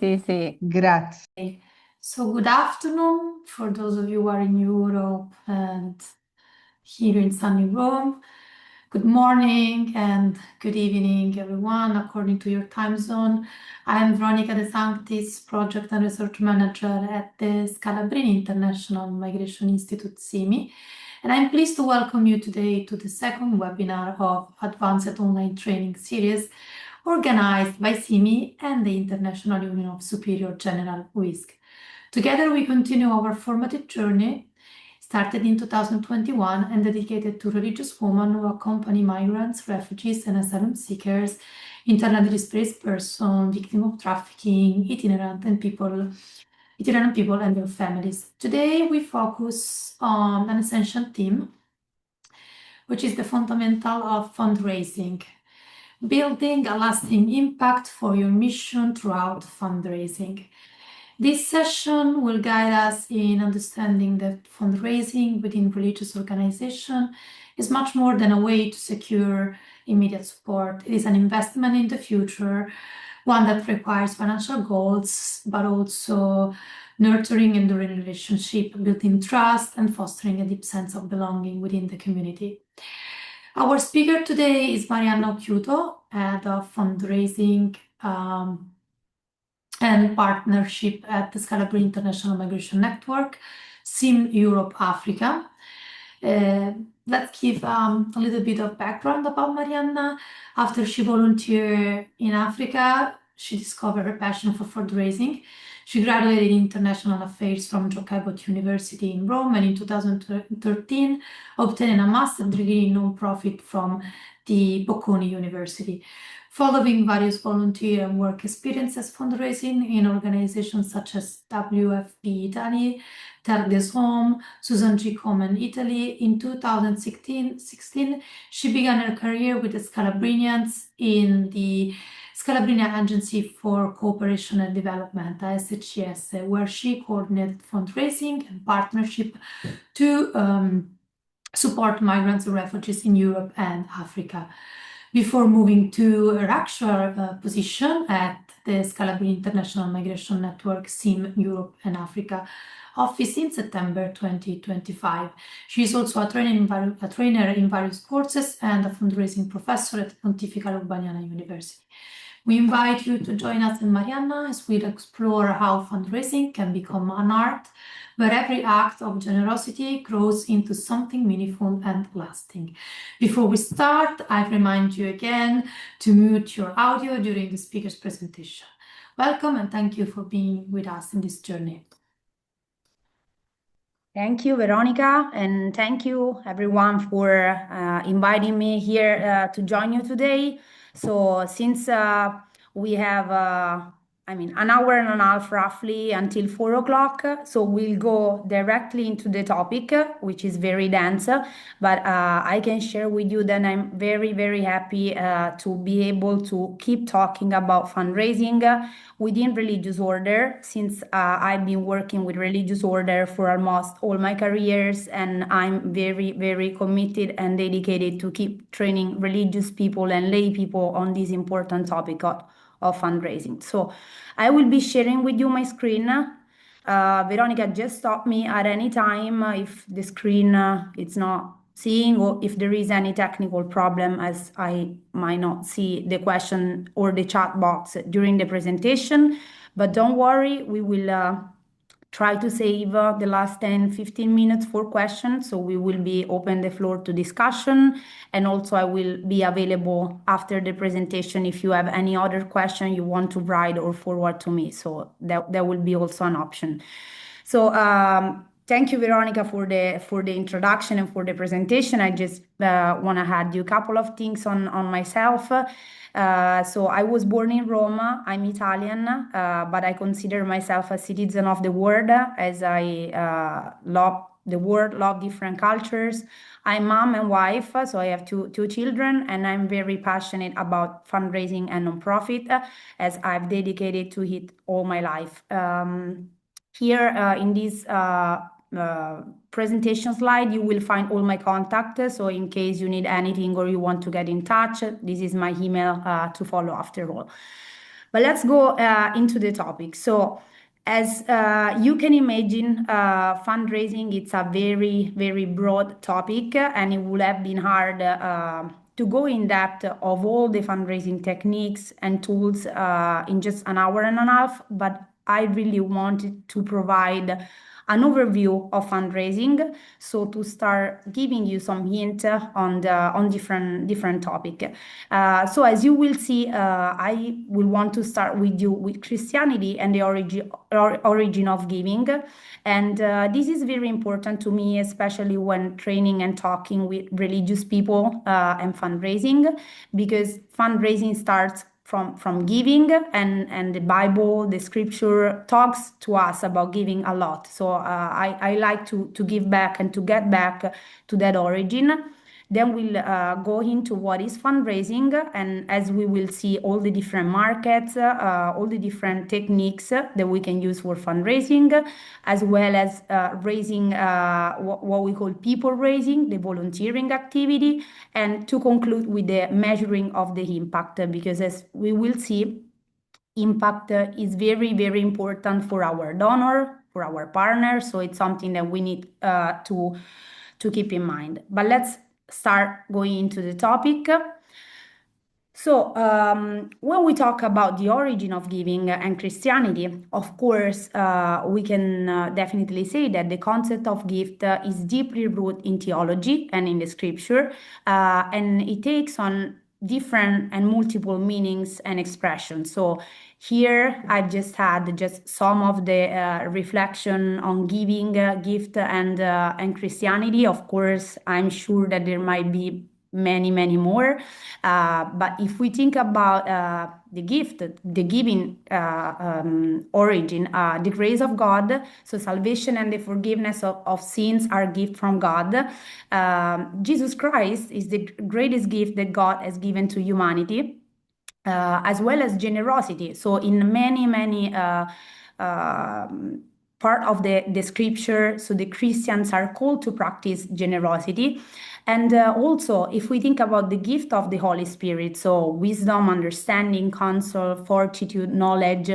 Sì, sì. Grazie. So good afternoon for those of you who are in Europe and here in sunny Rome. Good morning and good evening, everyone, according to your time zone. I am Veronica De Sanctis, Project and Research Manager at the Scalabrini International Migration Institute, SIMI, and I'm pleased to welcome you today to the second webinar of Advanced Online Training Series organized by SIMI and the International Union of Superior General WISC. Together we continue our formative journey, started in 2021 and dedicated to religious women who accompany migrants, refugees and asylum seekers, internally displaced persons, victims of trafficking, itinerant people and their families. Today we focus on an essential theme, which is the fundamental of fundraising. Building a lasting impact for your mission throughout fundraising. This session will guide us in understanding that fundraising within religious organization is much more than a way to secure immediate support. It is an investment in the future, one that requires financial goals, but also nurturing enduring relationship, building trust, and fostering a deep sense of belonging within the community. Our speaker today is Marianna Occhiuto, Head of Fundraising and Partnership at the Scalabrini International Migration Network, SIM Europe Africa. Let's give a little bit of background about Marianna. After she volunteered in Africa, she discovered her passion for fundraising. She graduated in International Affairs from John Cabot University in Rome and in 2013 obtained a master's degree in non-profit from the Bocconi University. Following various volunteer and work experiences fundraising in organizations such as WFP Italy, Terre des Hommes, Susan G. Komen Italy, in 2016, she began her career with the Scalabrinians in the Scalabrini Agency for Cooperation and Development, SHCS, where she coordinated fundraising and partnership to support migrants and refugees in Europe and Africa. Before moving to her actual position at the Scalabrini International Migration Network, SIM Europe and Africa office in September 2025. She is also a trainer in various courses and a fundraising professor at Pontifical Urbaniana University. We invite you to join us in Marianna as we explore how fundraising can become an art where every act of generosity grows into something meaningful and lasting. Before we start, I remind you again to mute your audio during the speaker's presentation. Welcome and thank you for being with us in this journey. Thank you, Veronica, and thank you everyone for inviting me here to join you today. So since we have, an hour and a half roughly until 4 o'clock, so we'll go directly into the topic, which is very dense, but I can share with you that I'm very, very happy to be able to keep talking about fundraising within religious order, since I've been working with religious order for almost all my careers, and I'm very, very committed and dedicated to keep training religious people and lay people on this important topic of fundraising. So I will be sharing with you my screen. Veronica, just stop me at any time if the screen it's not seeing, or if there is any technical problem, as I might not see the question or the chat box during the presentation. But don't worry, we will try to save the last 10-15 minutes for questions, so we will be open the floor to discussion, and also I will be available after the presentation if you have any other question you want to write or forward to me, so that will be also an option. So thank you, Veronica, for the introduction and for the presentation. I just want to add you a couple of things on myself. So I was born in Rome. I'm Italian, but I consider myself a citizen of the world, as I love the world, love different cultures. I'm mom and wife, so I have two children, and I'm very passionate about fundraising and nonprofit, as I've dedicated to it all my life. Here in this presentation slide, you will find all my contacts. So in case you need anything or you want to get in touch, this is my email to follow after all. But let's go into the topic. So, as you can imagine, fundraising it's a very, very broad topic, and it would have been hard to go in depth of all the fundraising techniques and tools in just an hour and a half. But I really wanted to provide an overview of fundraising, so to start giving you some hint on different topic. So as you will see, I will want to start with you with Christianity and the origin of giving. And this is very important to me, especially when training and talking with religious people and fundraising, because fundraising starts from giving, and the Bible, the scripture talks to us about giving a lot. So I like to give back and to get back to that origin. Then we'll go into what is fundraising, and as we will see, all the different markets, all the different techniques that we can use for fundraising, as well as raising what we call people raising, the volunteering activity, and to conclude with the measuring of the impact, because as we will see, impact is very, very important for our donor, for our partner. So it's something that we need to keep in mind. But let's start going into the topic. So, when we talk about the origin of giving and Christianity, of course, we can definitely say that the concept of gift is deeply rooted in theology and in the scripture, and it takes on different and multiple meanings and expressions. So, here I just had just some of the reflection on giving, gift, and Christianity. Of course, I'm sure that there might be many, many more. But if we think about the gift, the giving origin, the grace of God, so salvation and the forgiveness of sins are gift from God. Jesus Christ is the greatest gift that God has given to humanity, as well as generosity. So in many, many part of the scripture, so the Christians are called to practice generosity. And also, if we think about the gift of the Holy Spirit, so wisdom, understanding, counsel, fortitude, knowledge,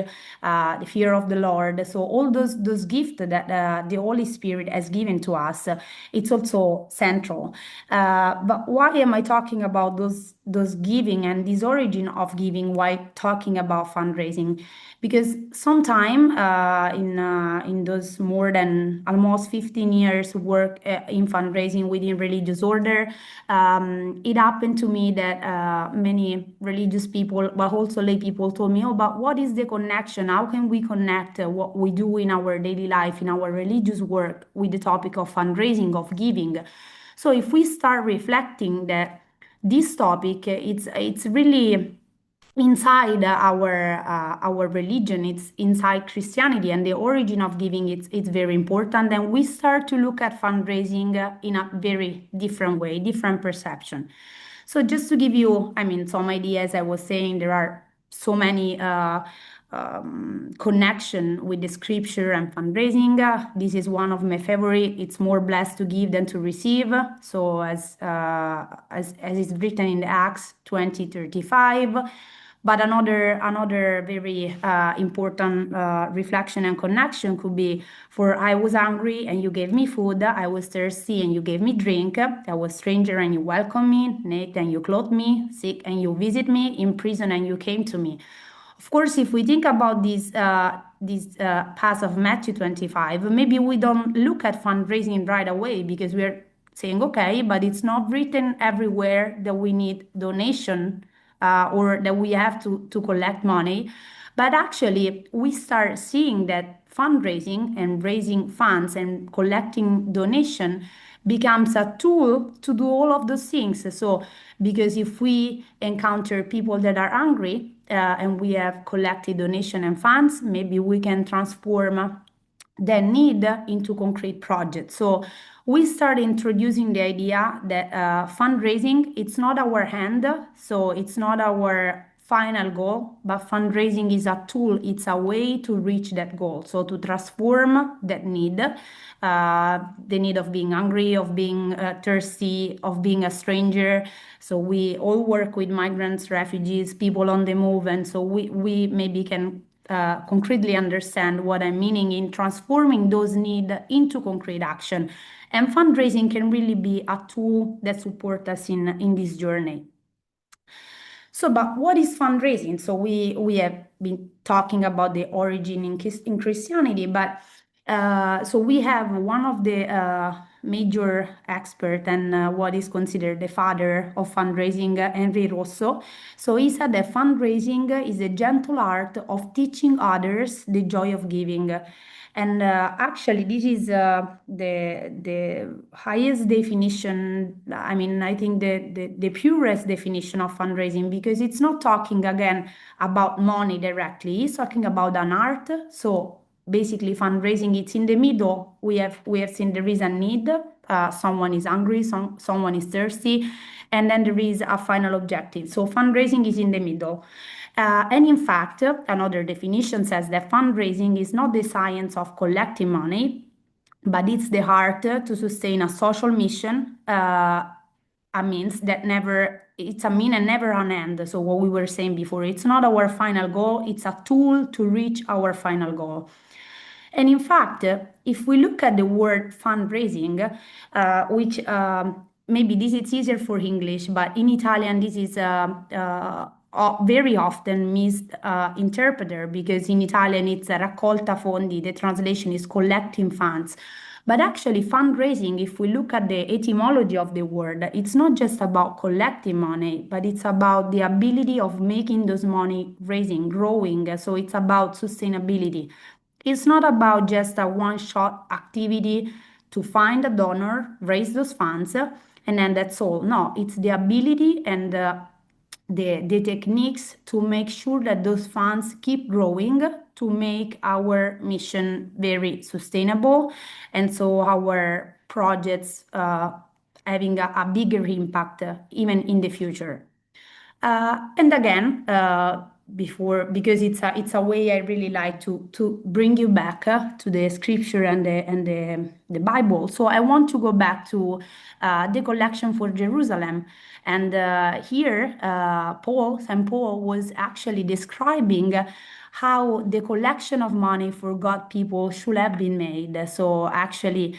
the fear of the Lord, so all those gifts that the Holy Spirit has given to us, it's also central. But why am I talking about those giving and this origin of giving while talking about fundraising? Because sometime in those more than almost 15 years work in fundraising within religious order, it happened to me that many religious people, but also lay people, told me, "Oh, but what is the connection? How can we connect what we do in our daily life, in our religious work, with the topic of fundraising, of giving?" So if we start reflecting that this topic, it's really inside our religion, it's inside Christianity, and the origin of giving, it's very important. And we start to look at fundraising in a very different way, different perception. So just to give you, I mean, some ideas, I was saying there are so many connection with the scripture and fundraising. This is one of my favorite. It's more blessed to give than to receive. So as is written in the Acts 20:35. But another very important reflection and connection could be, for I was hungry and you gave me food, I was thirsty and you gave me drink, I was stranger and you welcomed me, naked and you clothed me, sick and you visit me, in prison and you came to me. Of course, if we think about this path of Matthew 25, maybe we don't look at fundraising right away, because we're saying, okay, but it's not written everywhere that we need donation, or that we have to collect money. But actually, we start seeing that fundraising and raising funds and collecting donation becomes a tool to do all of those things. So, because if we encounter people that are hungry, and we have collected donation and funds, maybe we can transform that need into concrete projects. So we start introducing the idea that fundraising, it's not our hand, so it's not our final goal, but fundraising is a tool, it's a way to reach that goal. So to transform that need, the need of being hungry, of being thirsty, of being a stranger. So we all work with migrants, refugees, people on the move, and so we maybe can concretely understand what I'm meaning in transforming those needs into concrete action. And fundraising can really be a tool that supports us in this journey. So, but what is fundraising? So we have been talking about the origin in Christianity, but so we have one of the major expert and what is considered the father of fundraising, Henry Rosso. So he said that fundraising is a gentle art of teaching others the joy of giving. And actually, this is the highest definition. I mean, I think the purest definition of fundraising because it's not talking again about money directly. It's talking about an art. So basically, fundraising it's in the middle. We have seen there is a need. Someone is hungry. Someone is thirsty, and then there is a final objective. So fundraising is in the middle. And in fact, another definition says that fundraising is not the science of collecting money, but it's the art to sustain a social mission, a means that never, it's a mean and never an end. So, what we were saying before, it's not our final goal, it's a tool to reach our final goal. And in fact, if we look at the word fundraising, which maybe this is easier for English, but in Italian, this is very often misinterpreted because in Italian it's a raccolta fondi, the translation is collecting funds. But actually, fundraising, if we look at the etymology of the word, it's not just about collecting money, but it's about the ability of making those money raising, growing. So it's about sustainability. It's not about just a one shot activity to find a donor, raise those funds, and then that's all. No, it's the ability and the techniques to make sure that those funds keep growing to make our mission very sustainable and so our projects having a bigger impact even in the future. And again, before because it's a way I really like to bring you back to the scripture and the Bible. So I want to go back to the collection for Jerusalem, and here Saint Paul was actually describing how the collection of money for God people should have been made. So actually,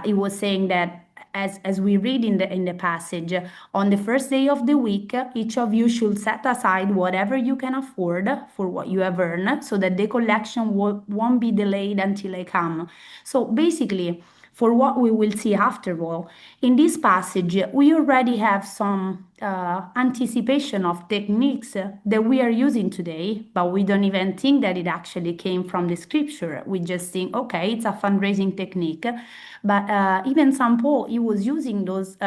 he was saying that as we read in the passage, on the first day of the week, each of you should set aside whatever you can afford for what you have earned, so that the collection won't be delayed until I come. So basically, for what we will see after all, in this passage, we already have some anticipation of techniques that we are using today, but we don't even think that it actually came from the scripture. We just think, okay, it's a fundraising technique. But even St. Paul, he was using those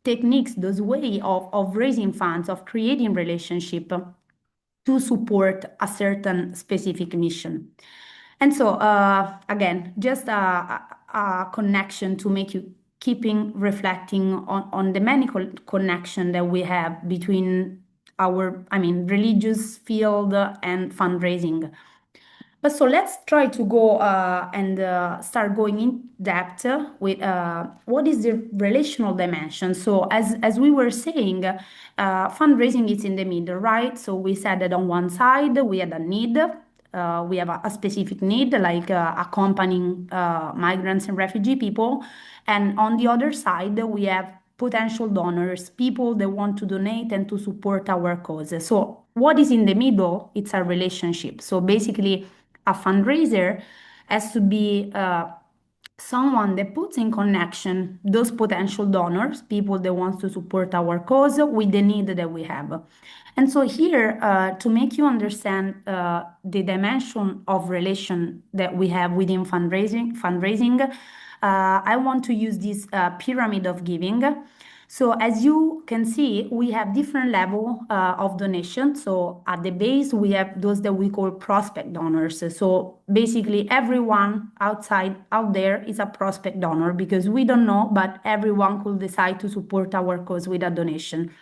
techniques, those way of raising funds, of creating relationship to support a certain specific mission. And so, again, just a connection to make you keeping reflecting on the many connection that we have between our, I mean, religious field and fundraising. But so let's try to go and start going in depth with what is the relational dimension. So as we were saying, fundraising is in the middle, right? So we said that on one side we had a need. We have a specific need like accompanying migrants and refugee people. And on the other side, we have potential donors, people that want to donate and to support our causes. So what is in the middle? It's a relationship. So basically, a fundraiser has to be someone that puts in connection those potential donors, people that wants to support our cause with the need that we have. And so here, to make you understand the dimension of relation that we have within fundraising, I want to use this pyramid of giving. So as you can see, we have different level of donation. So at the base, we have those that we call prospect donors. So basically, everyone out there is a prospect donor because we don't know, but everyone could decide to support our cause with a donation.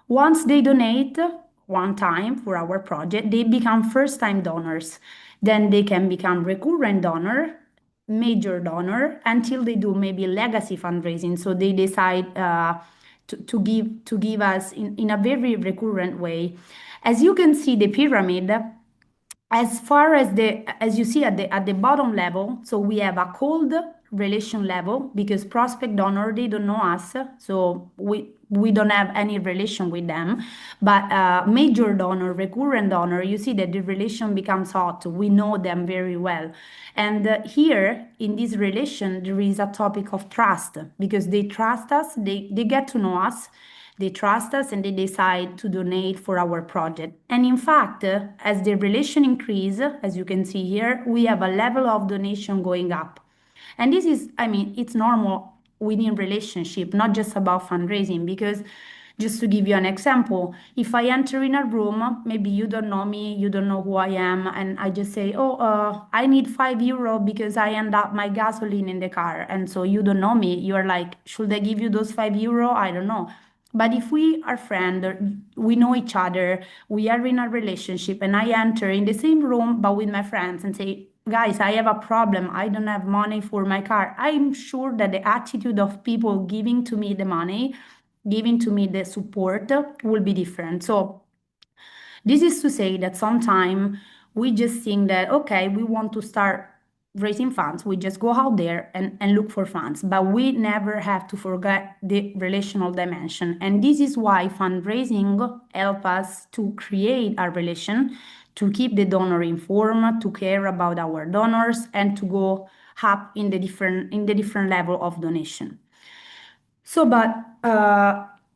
Once they donate, one time for our project, they become first time donors. Then they can become recurrent donor, major donor, until they do maybe legacy fundraising. So they decide to give us in a very recurrent way. As you can see, the pyramid, as far as the as you see at the bottom level, so we have a cold relation level because prospect donor, they don't know us, so we don't have any relation with them. But major donor, recurrent donor, you see that the relation becomes hot. We know them very well. And here in this relation there is a topic of trust, because they trust us, they get to know us, they trust us, and they decide to donate for our project. And in fact, as the relation increase, as you can see here, we have a level of donation going up. And this is, I mean, it's normal within relationship, not just about fundraising, because just to give you an example, if I enter in a room, maybe you don't know me, you don't know who I am, and I just say, oh, I need €5 because I end up my gasoline in the car. And so you don't know me, you're like, should I give you those €5? I don't know. But if we are friends, we know each other, we are in a relationship, and I enter in the same room but with my friends and say, guys, I have a problem, I don't have money for my car, I'm sure that the attitude of people giving to me the money, giving to me the support will be different. So this is to say that sometimes we just think that, okay, we want to start raising funds. We just go out there and look for funds, but we never have to forget the relational dimension. And this is why fundraising help us to create a relation, to keep the donor informed, to care about our donors, and to go up in the different level of donation. So, but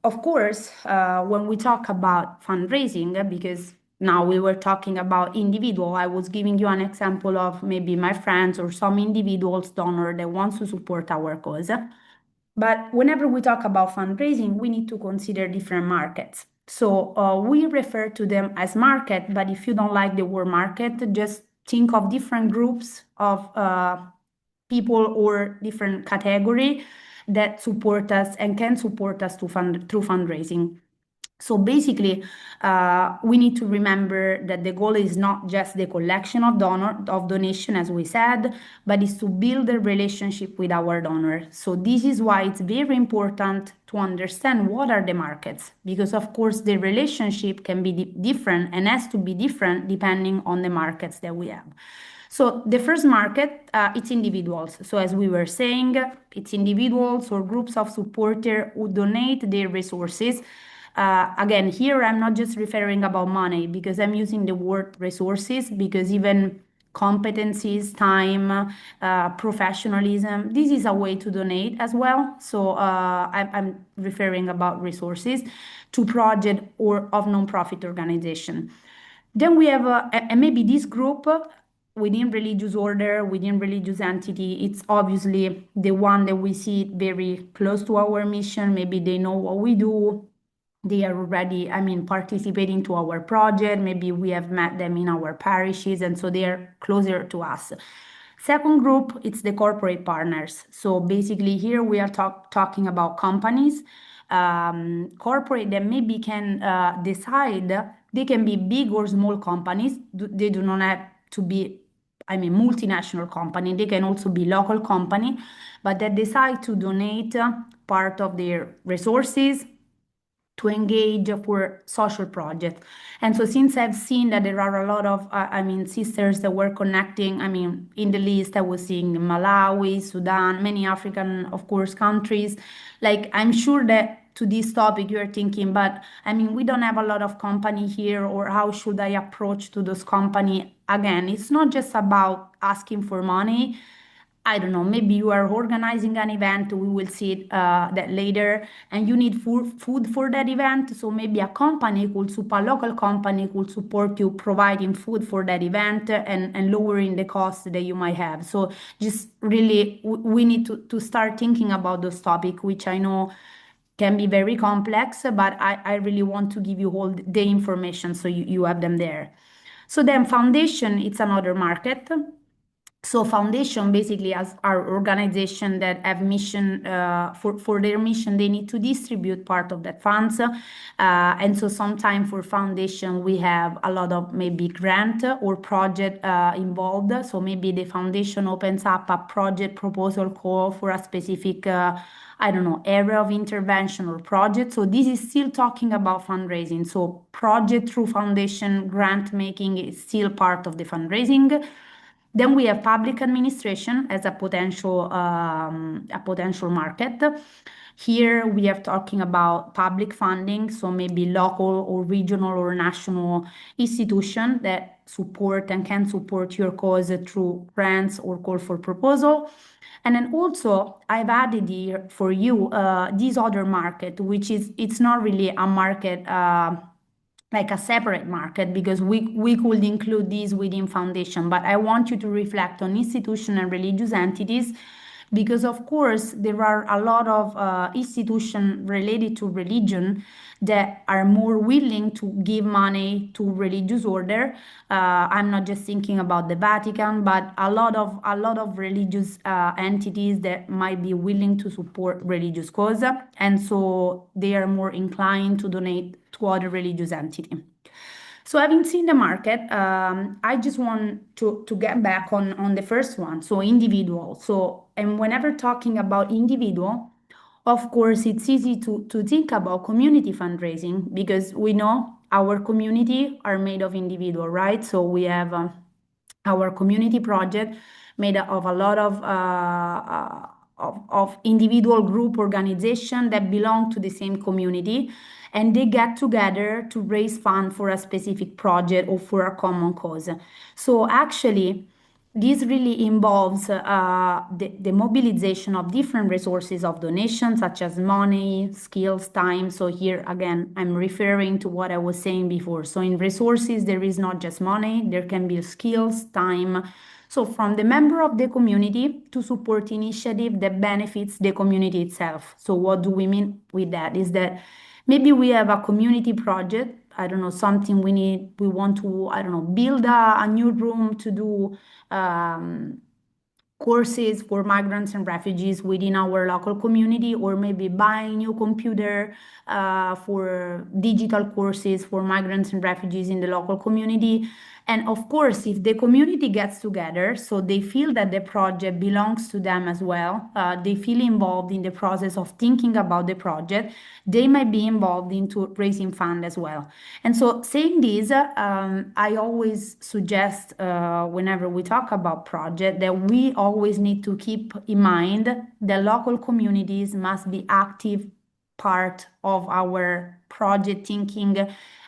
of course, when we talk about fundraising, because now we were talking about individual, I was giving you an example of maybe my friends or some individuals donor that wants to support our cause. But whenever we talk about fundraising, we need to consider different markets. So we refer to them as market, but if you don't like the word market, just think of different groups of people or different category that support us and can support us through fundraising. So basically, we need to remember that the goal is not just the collection of donation, as we said, but is to build a relationship with our donor. So this is why it's very important to understand what are the markets, because of course the relationship can be different and has to be different depending on the markets that we have. So the first market, it's individuals. So as we were saying, it's individuals or groups of supporters who donate their resources. Again, here I'm not just referring about money, because I'm using the word resources, because even competencies, time, professionalism, this is a way to donate as well. So I'm referring about resources to project or of nonprofit organization. Then we have, and maybe this group within religious order, within religious entity, it's obviously the one that we see very close to our mission. Maybe they know what we do. They are already, I mean, participating to our project. Maybe we have met them in our parishes, and so they are closer to us. Second group, it's the corporate partners. So basically here we are talking about companies, corporate that maybe can decide, they can be big or small companies. They do not have to be, I mean, multinational company. They can also be local company, but that decide to donate part of their resources to engage for social projects. And so since I've seen that there are a lot of, I mean, sisters that were connecting, I mean, in the list I was seeing Malawi, Sudan, many African, of course, countries. Like, I'm sure that to this topic you're thinking, but I mean, we don't have a lot of company here, or how should I approach to those company? Again, it's not just about asking for money. I don't know, maybe you are organizing an event, we will see it, that later, and you need food for that event. So maybe a company could support, a local company could support you providing food for that event, and lowering the cost that you might have. So just really, we need to start thinking about those topics, which I know can be very complex, but I really want to give you all the information so you have them there. So then foundation, it's another market. So foundation basically as our organization that have mission for their mission they need to distribute part of that funds, and so sometimes for foundation we have a lot of maybe grant or project involved. So maybe the foundation opens up a project proposal call for a specific I don't know, area of intervention or project. So this is still talking about fundraising. So project through foundation grant making is still part of the fundraising. Then we have public administration as a potential market. Here we are talking about public funding, so maybe local or regional or national institution that support and can support your cause through grants or call for proposal. And then also I've added here for you this other market, which is it's not really a market. Like a separate market because we could include these within foundation, but I want you to reflect on institution and religious entities because of course there are a lot of institutions related to religion that are more willing to give money to religious order. I'm not just thinking about the Vatican, but a lot of religious entities that might be willing to support religious cause, and so they are more inclined to donate to other religious entity. So having seen the market, I just want to get back on the first one, so individual. So, and whenever talking about individual, of course, it's easy to think about community fundraising because we know our community are made of individual, right? So we have our community project made of a lot of individual group organization that belong to the same community, and they get together to raise fund for a specific project or for a common cause. So actually this really involves the mobilization of different resources of donation, such as money, skills, time. So here again, I'm referring to what I was saying before. So in resources, there is not just money, there can be skills, time. So from the member of the community to support initiative that benefits the community itself. So what do we mean with that? Is that maybe we have a community project, I don't know, something we want to, I don't know, build a new room to do um, courses for migrants and refugees within our local community, or maybe buying new computer for digital courses for migrants and refugees in the local community. And of course, if the community gets together, so they feel that the project belongs to them as well, they feel involved in the process of thinking about the project, they might be involved into raising fund as well. And so saying this, I always suggest whenever we talk about project that we always need to keep in mind that local communities must be active part of our project thinking,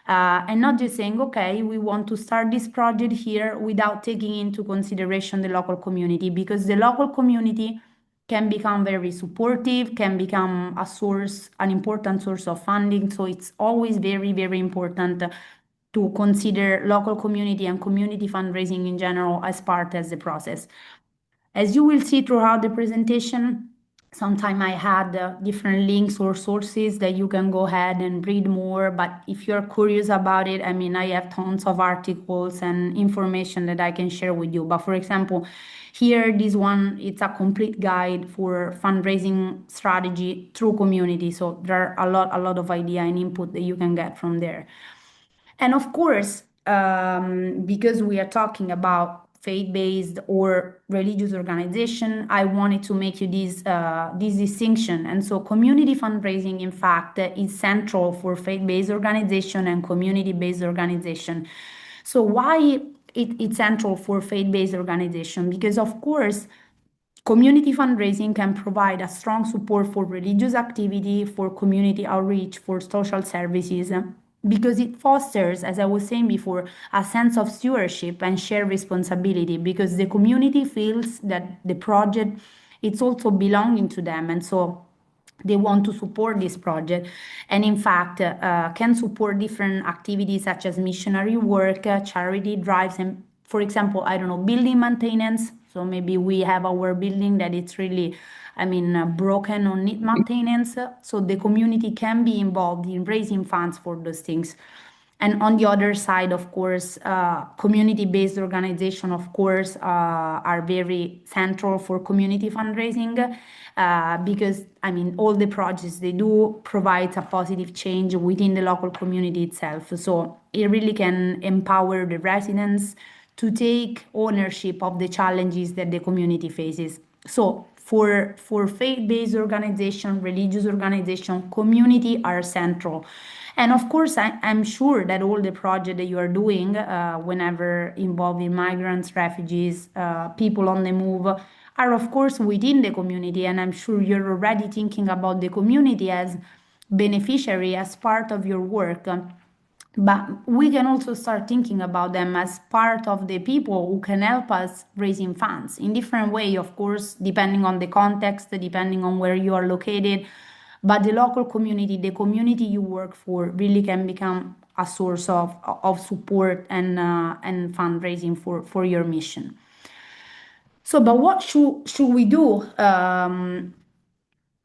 and not just saying, okay, we want to start this project here without taking into consideration the local community, because the local community can become very supportive, can become a source, an important source of funding. So it's always very, very important to consider local community and community fundraising in general as part of the process. As you will see throughout the presentation, sometime I had different links or sources that you can go ahead and read more. But if you're curious about it, I mean, I have tons of articles and information that I can share with you. But for example, here, this one, it's a complete guide for fundraising strategy through community. So there are a lot of idea and input that you can get from there. And of course, because we are talking about faith-based or religious organization, I wanted to make you this distinction. And so, community fundraising, in fact, is central for faith-based organization and community-based organization. So, why it's central for faith-based organization? Because of course, community fundraising can provide a strong support for religious activity, for community outreach, for social services, because it fosters, as I was saying before, a sense of stewardship and shared responsibility, because the community feels that the project it's also belonging to them, and so they want to support this project, and in fact can support different activities such as missionary work, charity drives, and for example, I don't know, building maintenance. So maybe we have our building that it's really, I mean, broken or need maintenance, so the community can be involved in raising funds for those things. And on the other side, of course, community-based organization, of course, are very central for community fundraising because, I mean, all the projects they do provide a positive change within the local community itself. So it really can empower the residents to take ownership of the challenges that the community faces. So for faith-based organization, religious organization, community are central. And of course, I'm sure that all the projects that you are doing, whenever involving migrants, refugees, people on the move, are of course within the community. And I'm sure you're already thinking about the community as beneficiary, as part of your work. But we can also start thinking about them as part of the people who can help us raising funds in different way, of course, depending on the context, depending on where you are located. But the local community, the community you work for, really can become a source of support and fundraising for your mission. So, but what should we do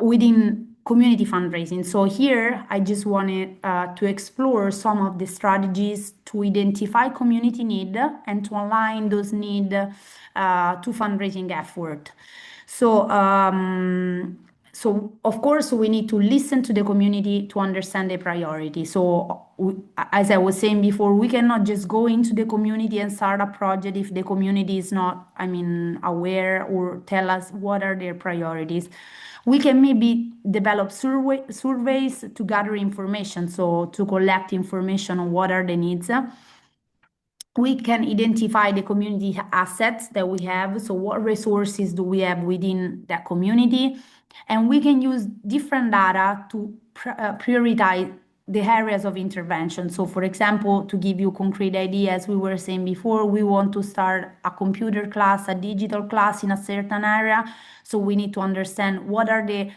within community fundraising? So here I just wanted to explore some of the strategies to identify community need and to align those need to fundraising effort. So so of course we need to listen to the community to understand the priority. So as I was saying before, we cannot just go into the community and start a project if the community is not, I mean, aware or tell us what are their priorities. We can maybe develop surveys to gather information, so to collect information on what are the needs. We can identify the community assets that we have, so what resources do we have within that community, and we can use different data to prioritize the areas of intervention. So for example, to give you concrete ideas, we were saying before, we want to start a computer class, a digital class in a certain area, so we need to understand what are the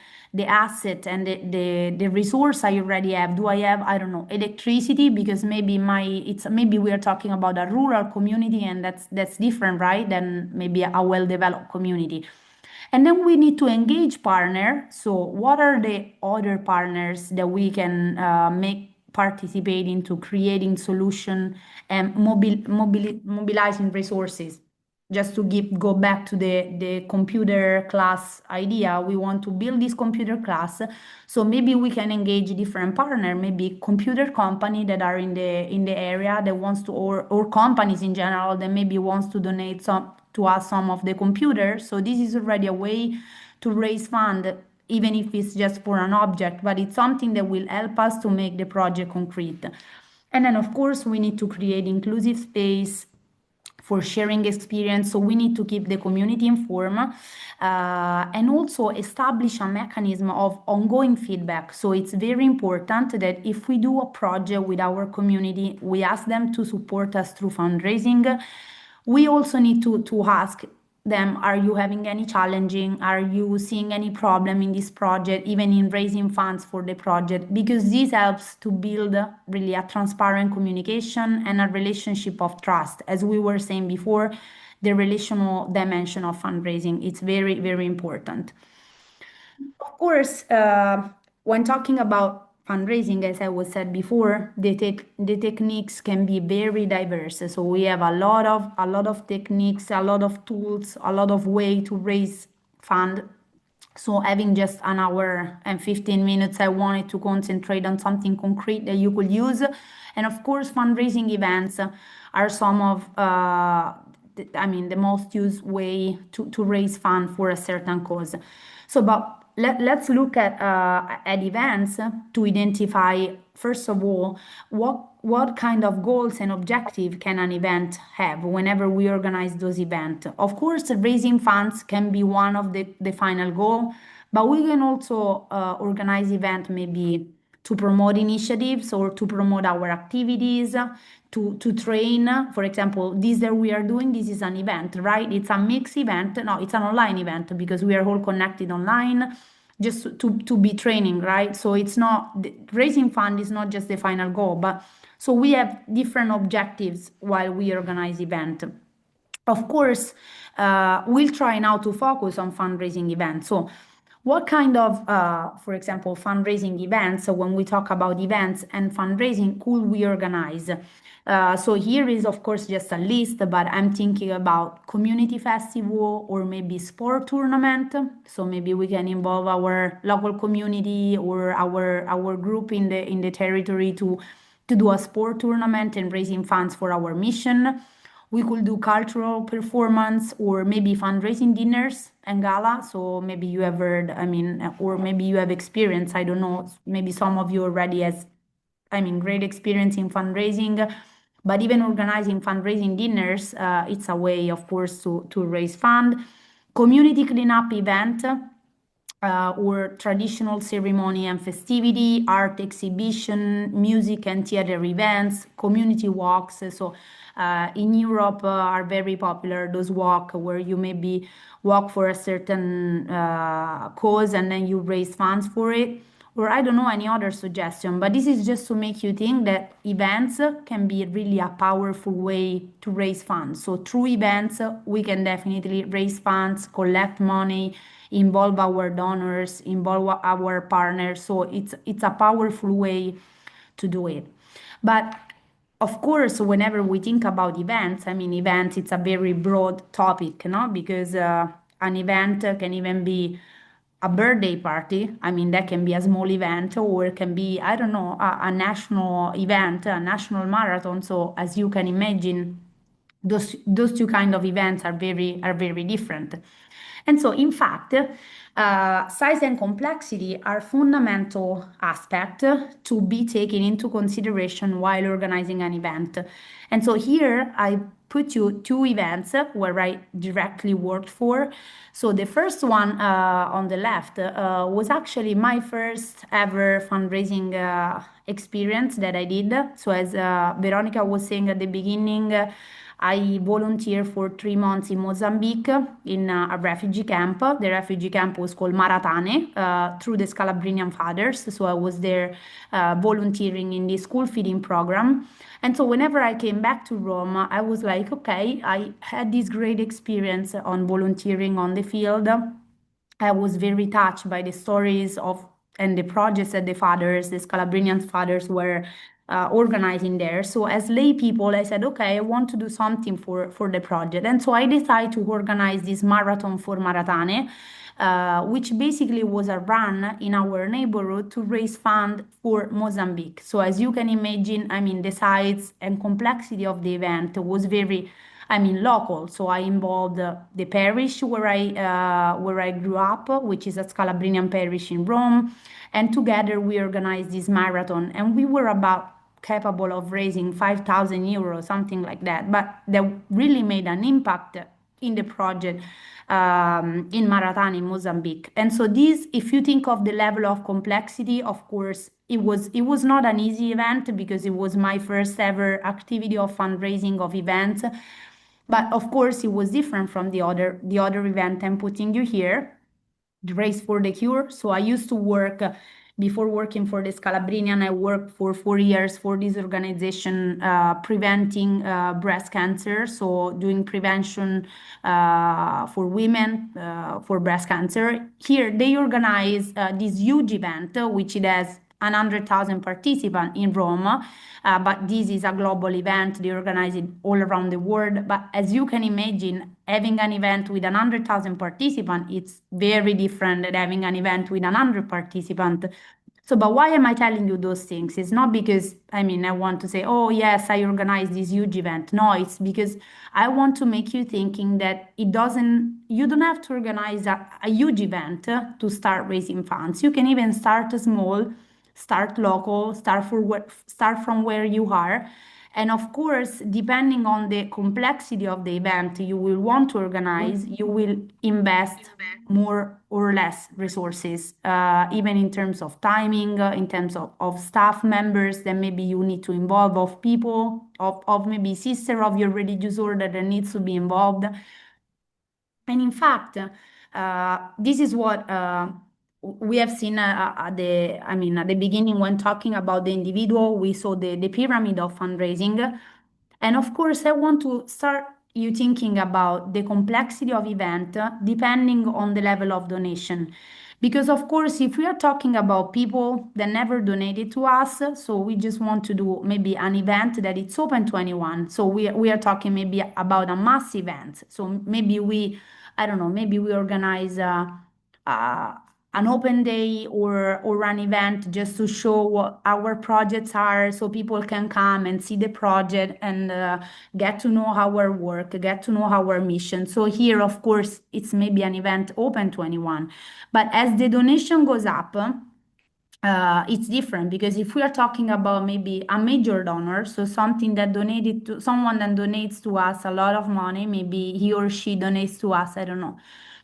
asset and the resource I already have. Do I have, I don't know, electricity? Because maybe maybe we are talking about a rural community, and that's different, right? Than maybe a well-developed community. And then we need to engage partner. So what are the other partners that we can make participate into creating solution and mobilizing resources? Just to go back to the computer class idea, we want to build this computer class. So maybe we can engage different partner, maybe computer company that are in the area that wants to, or companies in general that maybe wants to donate some to us some of the computers. So this is already a way to raise fund, even if it's just for an object, but it's something that will help us to make the project concrete. And then of course we need to create inclusive space for sharing experience. So we need to keep the community informed and also establish a mechanism of ongoing feedback. So it's very important that if we do a project with our community, we ask them to support us through fundraising. We also need to ask them, are you having any challenging? Are you seeing any problem in this project, even in raising funds for the project? Because this helps to build really a transparent communication and a relationship of trust. As we were saying before, the relational dimension of fundraising, it's very, very important. Of course, when talking about fundraising, as I was said before, the techniques can be very diverse. So we have a lot of techniques, a lot of tools, a lot of way to raise fund. So having just an hour and 15 minutes, I wanted to concentrate on something concrete that you could use. And of course, fundraising events are some of I mean, the most used way to raise fund for a certain cause. So, but let's look at events to identify, first of all, what kind of goals and objective can an event have whenever we organize those events. Of course, raising funds can be one of the final goal, but we can also organize event maybe to promote initiatives or to promote our activities, to train. For example, this that we are doing, this is an event, right? It's a mixed event. No, it's an online event because we are all connected online just to be training, right? So it's not, raising fund is not just the final goal, but so we have different objectives while we organize event. Of course, we'll try now to focus on fundraising events. So what kind of, for example, fundraising events, so when we talk about events and fundraising, could we organize? So here is, of course, just a list, but I'm thinking about community festival or maybe sport tournament. So maybe we can involve our local community or our group in the territory to do a sport tournament and raising funds for our mission. We could do cultural performance or maybe fundraising dinners and gala. So maybe you have heard, I mean, or maybe you have experience. I don't know. Maybe some of you already has, I mean, great experience in fundraising. But even organizing fundraising dinners, it's a way, of course, to raise fund. Community cleanup event or traditional ceremony and festivity, art exhibition, music and theater events, community walks. So in Europe are very popular those walk where you maybe walk for a certain cause and then you raise funds for it. Or I don't know any other suggestion, but this is just to make you think that events can be really a powerful way to raise funds. So through events, we can definitely raise funds, collect money, involve our donors, involve our partners. So it's a powerful way to do it. But of course, whenever we think about events, I mean, events, it's a very broad topic, no? Because an event can even be a birthday party. I mean, that can be a small event, or it can be, I don't know, a national event, a national marathon. So as you can imagine, those two kind of events are very different. And so, in fact, size and complexity are fundamental aspect to be taken into consideration while organizing an event. And so here I put you two events where I directly worked for. So the first one on the left was actually my first ever fundraising experience that I did. So as Veronica was saying at the beginning, I volunteered for 3 months in Mozambique in a refugee camp. The refugee camp was called Maratane through the Scalabrinian Fathers. So I was there volunteering in the school feeding program. And so whenever I came back to Rome, I was like, okay, I had this great experience on volunteering on the field. I was very touched by the stories of and the projects that the fathers, the Scalabrinian fathers, were organizing there. So as lay people, I said, okay, I want to do something for the project, and so I decided to organize this marathon for Maratane. Which basically was a run in our neighborhood to raise fund for Mozambique. So as you can imagine, I mean, the size and complexity of the event was very, I mean, local. So I involved the parish where I grew up, which is a Scalabrinian parish in Rome, and together we organized this marathon, and we were about capable of raising 5,000 euros, something like that. But that really made an impact in the project in Maratán in Mozambique. And so this, if you think of the level of complexity, of course, it was not an easy event because it was my first ever activity of fundraising of events. But of course, it was different from the other event I'm putting you here, the Race for the Cure. So I used to work before working for the Scalabrinian. I worked for 4 years for this organization preventing breast cancer. So doing prevention for women for breast cancer. Here they organize this huge event, which it has 100,000 participants in Rome. But this is a global event. They organize it all around the world. But as you can imagine, having an event with 100,000 participants, it's very different than having an event with 100 participants. So, but why am I telling you those things? It's not because, I mean, I want to say, oh, yes, I organized this huge event. No, it's because I want to make you thinking that you don't have to organize a huge event to start raising funds. You can even start small, start local, start from where you are. And of course, depending on the complexity of the event you will want to organize, you will invest more or less resources, even in terms of timing, in terms of staff members that maybe you need to involve, of people, of maybe sister of your religious order that needs to be involved. And in fact, this is what we have seen I mean, at the beginning when talking about the individual, we saw the pyramid of fundraising. And of course, I want to start you thinking about the complexity of event depending on the level of donation. Because of course, if we are talking about people that never donated to us, so we just want to do maybe an event that it's open to anyone. So we are talking maybe about a mass event. So maybe I don't know, maybe we organize uh, an open day or an event just to show what our projects are, so people can come and see the project and get to know our work, get to know our mission. So here, of course, it's maybe an event open to anyone. But as the donation goes up, it's different because if we are talking about maybe a major donor, so something that donated to someone that donates to us a lot of money, maybe he or she donates to us, I don't know,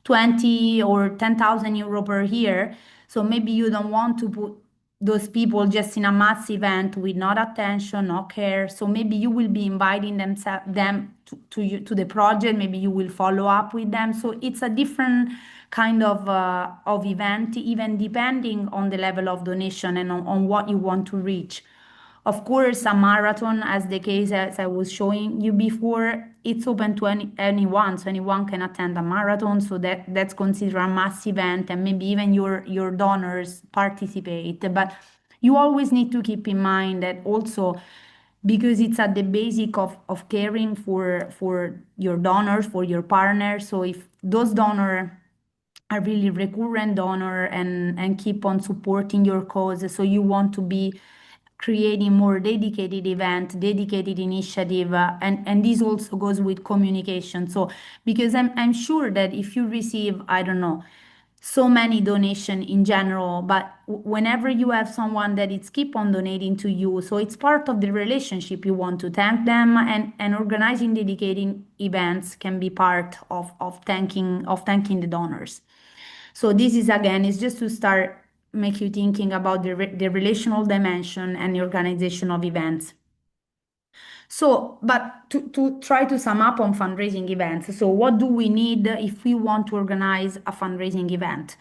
20 or 10,000 euro per year. So maybe you don't want to put those people just in a mass event with not attention, no care. So maybe you will be inviting them to you to the project. Maybe you will follow up with them. So it's a different kind of event, even depending on the level of donation and on what you want to reach. Of course, a marathon, as the case as I was showing you before, it's open to anyone, so anyone can attend a marathon. So that's considered a mass event, and maybe even your donors participate. But you always need to keep in mind that also because it's at the basic of caring for your donors, for your partners. So if those donors a really recurrent donor and keep on supporting your cause. So you want to be creating more dedicated event, dedicated initiative, and this also goes with communication. So because I'm sure that if you receive, I don't know, so many donation in general, but whenever you have someone that is keep on donating to you, so it's part of the relationship. You want to thank them, and organizing dedicating events can be part of thanking the donors. So this is again is just to start make you thinking about the relational dimension and the organization of events. So, but to try to sum up on fundraising events, so what do we need if we want to organize a fundraising event?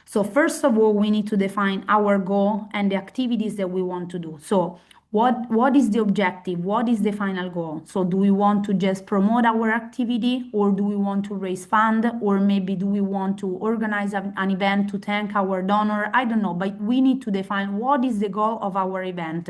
So, first of all, we need to define our goal and the activities that we want to do. So, what is the objective? What is the final goal? So, do we want to just promote our activity, or do we want to raise fund, or maybe do we want to organize an event to thank our donor? I don't know, but we need to define what is the goal of our event.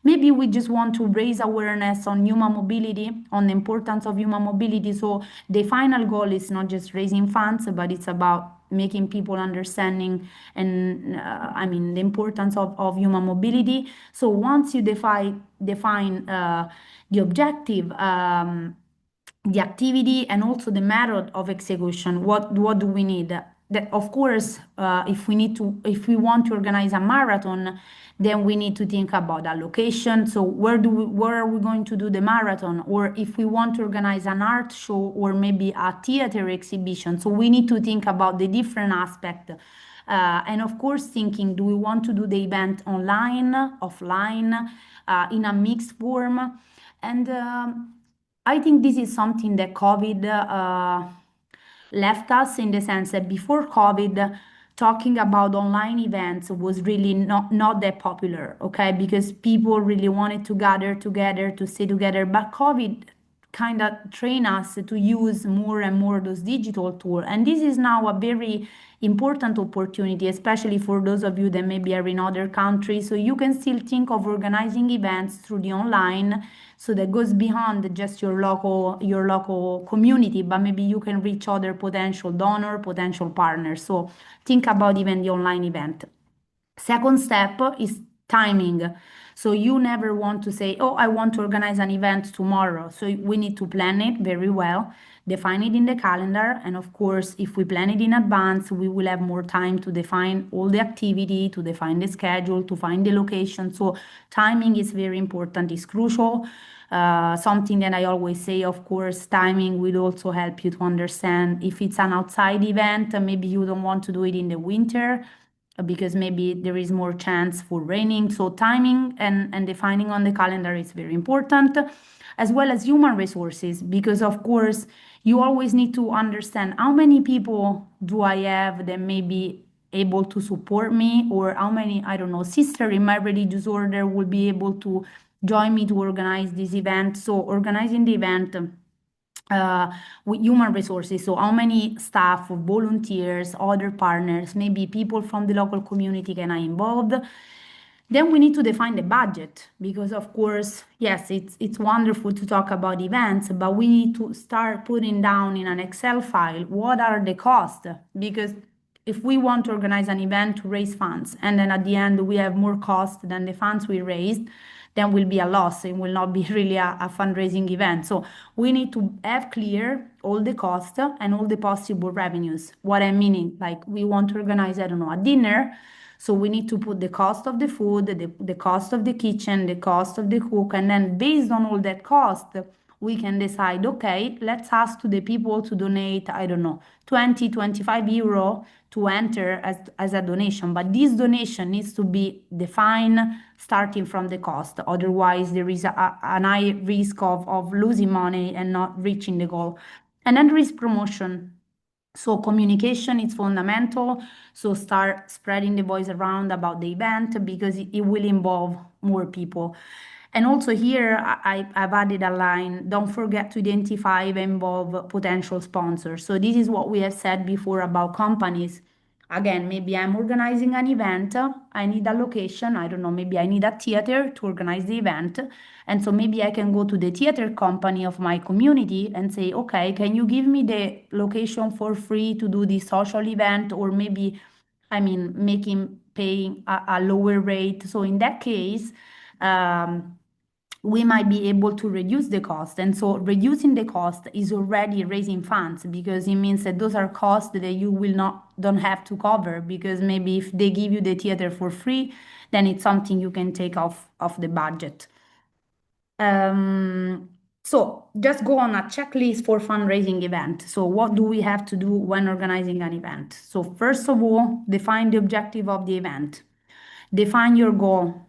Maybe we just want to raise awareness on human mobility, on the importance of human mobility. So the final goal is not just raising funds, but it's about making people understanding and I mean the importance of human mobility. So once you define the objective, the activity and also the method of execution, what do we need? That of course, if we want to organize a marathon, then we need to think about a location. So where are we going to do the marathon? Or if we want to organize an art show or maybe a theater exhibition, so we need to think about the different aspect. And of course, thinking, do we want to do the event online, offline, in a mixed form? And I think this is something that COVID left us in the sense that before COVID, talking about online events was really not that popular, okay? Because people really wanted to gather together, to stay together. But COVID kind of train us to use more and more those digital tools. And this is now a very important opportunity, especially for those of you that maybe are in other countries. So you can still think of organizing events through the online. So that goes beyond just your local community, but maybe you can reach other potential donor, potential partners. So think about even the online event. Second step is timing. So you never want to say, oh, I want to organize an event tomorrow. So we need to plan it very well, define it in the calendar. And of course, if we plan it in advance, we will have more time to define all the activity, to define the schedule, to find the location. So timing is very important, is crucial. Something that I always say, of course, timing will also help you to understand if it's an outside event, maybe you don't want to do it in the winter because maybe there is more chance for raining. So timing and defining on the calendar is very important, as well as human resources, because of course you always need to understand how many people do I have that may be able to support me, or how many, I don't know, sister in my religious order will be able to join me to organize this event. So organizing the event uh, with human resources. So, how many staff, volunteers, other partners, maybe people from the local community can I involve? Then we need to define the budget because, of course, yes, it's wonderful to talk about events, but we need to start putting down in an Excel file what are the costs. Because if we want to organize an event to raise funds and then at the end we have more cost than the funds we raised, then will be a loss. It will not be really a fundraising event. So we need to have clear all the costs and all the possible revenues. What I'm meaning, like we want to organize, I don't know, a dinner. So we need to put the cost of the food, the cost of the kitchen, the cost of the cook, and then based on all that cost, we can decide, okay, let's ask to the people to donate, I don't know, 20, 25 € to enter as a donation. But this donation needs to be defined starting from the cost. Otherwise, there is an high risk of losing money and not reaching the goal. And then there is promotion. So communication is fundamental. So start spreading the voice around about the event because it will involve more people. And also here I've added a line, don't forget to identify and involve potential sponsors. So this is what we have said before about companies. Again, maybe I'm organizing an event, I need a location, I don't know, maybe I need a theater to organize the event. And so maybe I can go to the theater company of my community and say, okay, can you give me the location for free to do this social event? Or maybe, I mean, making paying a lower rate. So in that case, um, we might be able to reduce the cost. And so reducing the cost is already raising funds because it means that those are costs that you will not don't have to cover because maybe if they give you the theater for free, then it's something you can take off the budget. Um, so just go on a checklist for fundraising event. So what do we have to do when organizing an event? So first of all, define the objective of the event. Define your goal.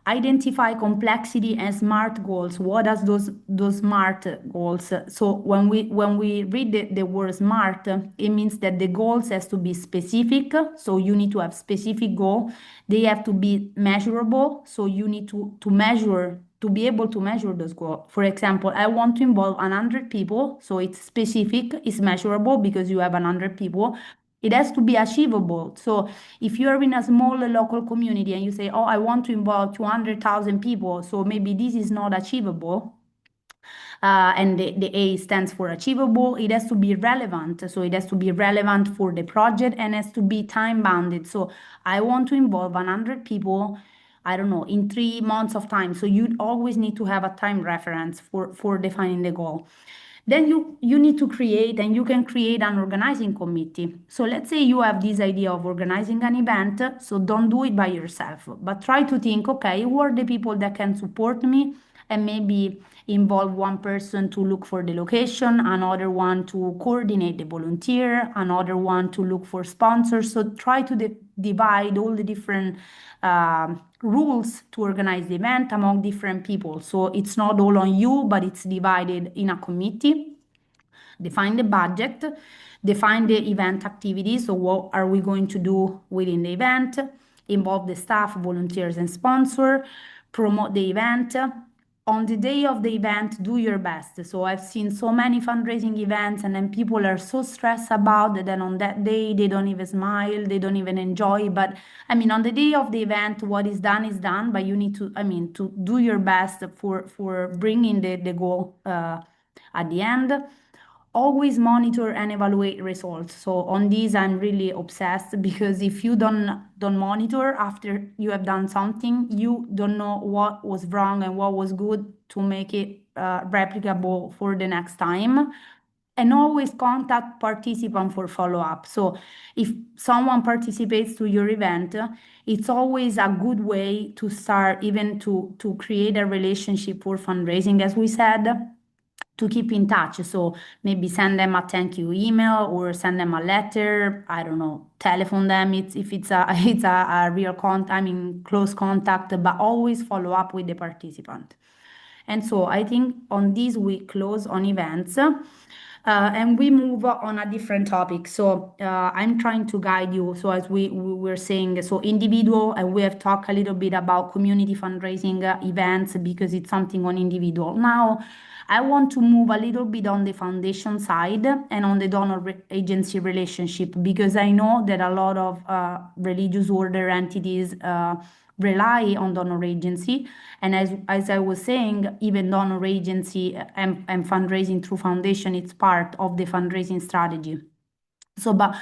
Identify complexity and smart goals. What does those smart goals? So when we read the word smart, it means that the goals has to be specific. So you need to have specific goal. They have to be measurable. So you need to measure to be able to measure those goals. For example, I want to involve 100 people. So it's specific, it's measurable because you have 100 people. It has to be achievable. So if you are in a small local community and you say, oh, I want to involve 200,000 people, so maybe this is not achievable, and the A stands for achievable, it has to be relevant. So it has to be relevant for the project and has to be time bounded. So I want to involve 100 people, I don't know, in 3 months of time. So you always need to have a time reference for defining the goal. Then you need to create and you can create an organizing committee. So let's say you have this idea of organizing an event, so don't do it by yourself, but try to think, okay, who are the people that can support me, and maybe involve one person to look for the location, another one to coordinate the volunteer, another one to look for sponsors. So try to divide all the different rules to organize the event among different people. So it's not all on you, but it's divided in a committee. Define the budget, define the event activities. So what are we going to do within the event? Involve the staff, volunteers, and sponsor. Promote the event. On the day of the event, do your best. So I've seen so many fundraising events, and then people are so stressed about it. Then on that day, they don't even smile, they don't even enjoy. But I mean, on the day of the event, what is done is done. But you need to, I mean, to do your best for bringing the goal at the end. Always monitor and evaluate results. So on these I'm really obsessed because if you don't monitor after you have done something, you don't know what was wrong and what was good to make it replicable for the next time. And always contact participant for follow-up. So if someone participates to your event, it's always a good way to start even to create a relationship for fundraising, as we said, to keep in touch. So maybe send them a thank you email or send them a letter. I don't know, telephone them. It's if it's a it's a real contact, I mean close contact, but always follow up with the participant. And so I think on this we close on events. And we move on a different topic. So I'm trying to guide you. So as we were saying, so individual, and we have talked a little bit about community fundraising events because it's something on individual. Now, I want to move a little bit on the foundation side and on the donor agency relationship because I know that a lot of religious order entities rely on donor agency. And as I was saying, even donor agency and fundraising through foundation, it's part of the fundraising strategy. So, but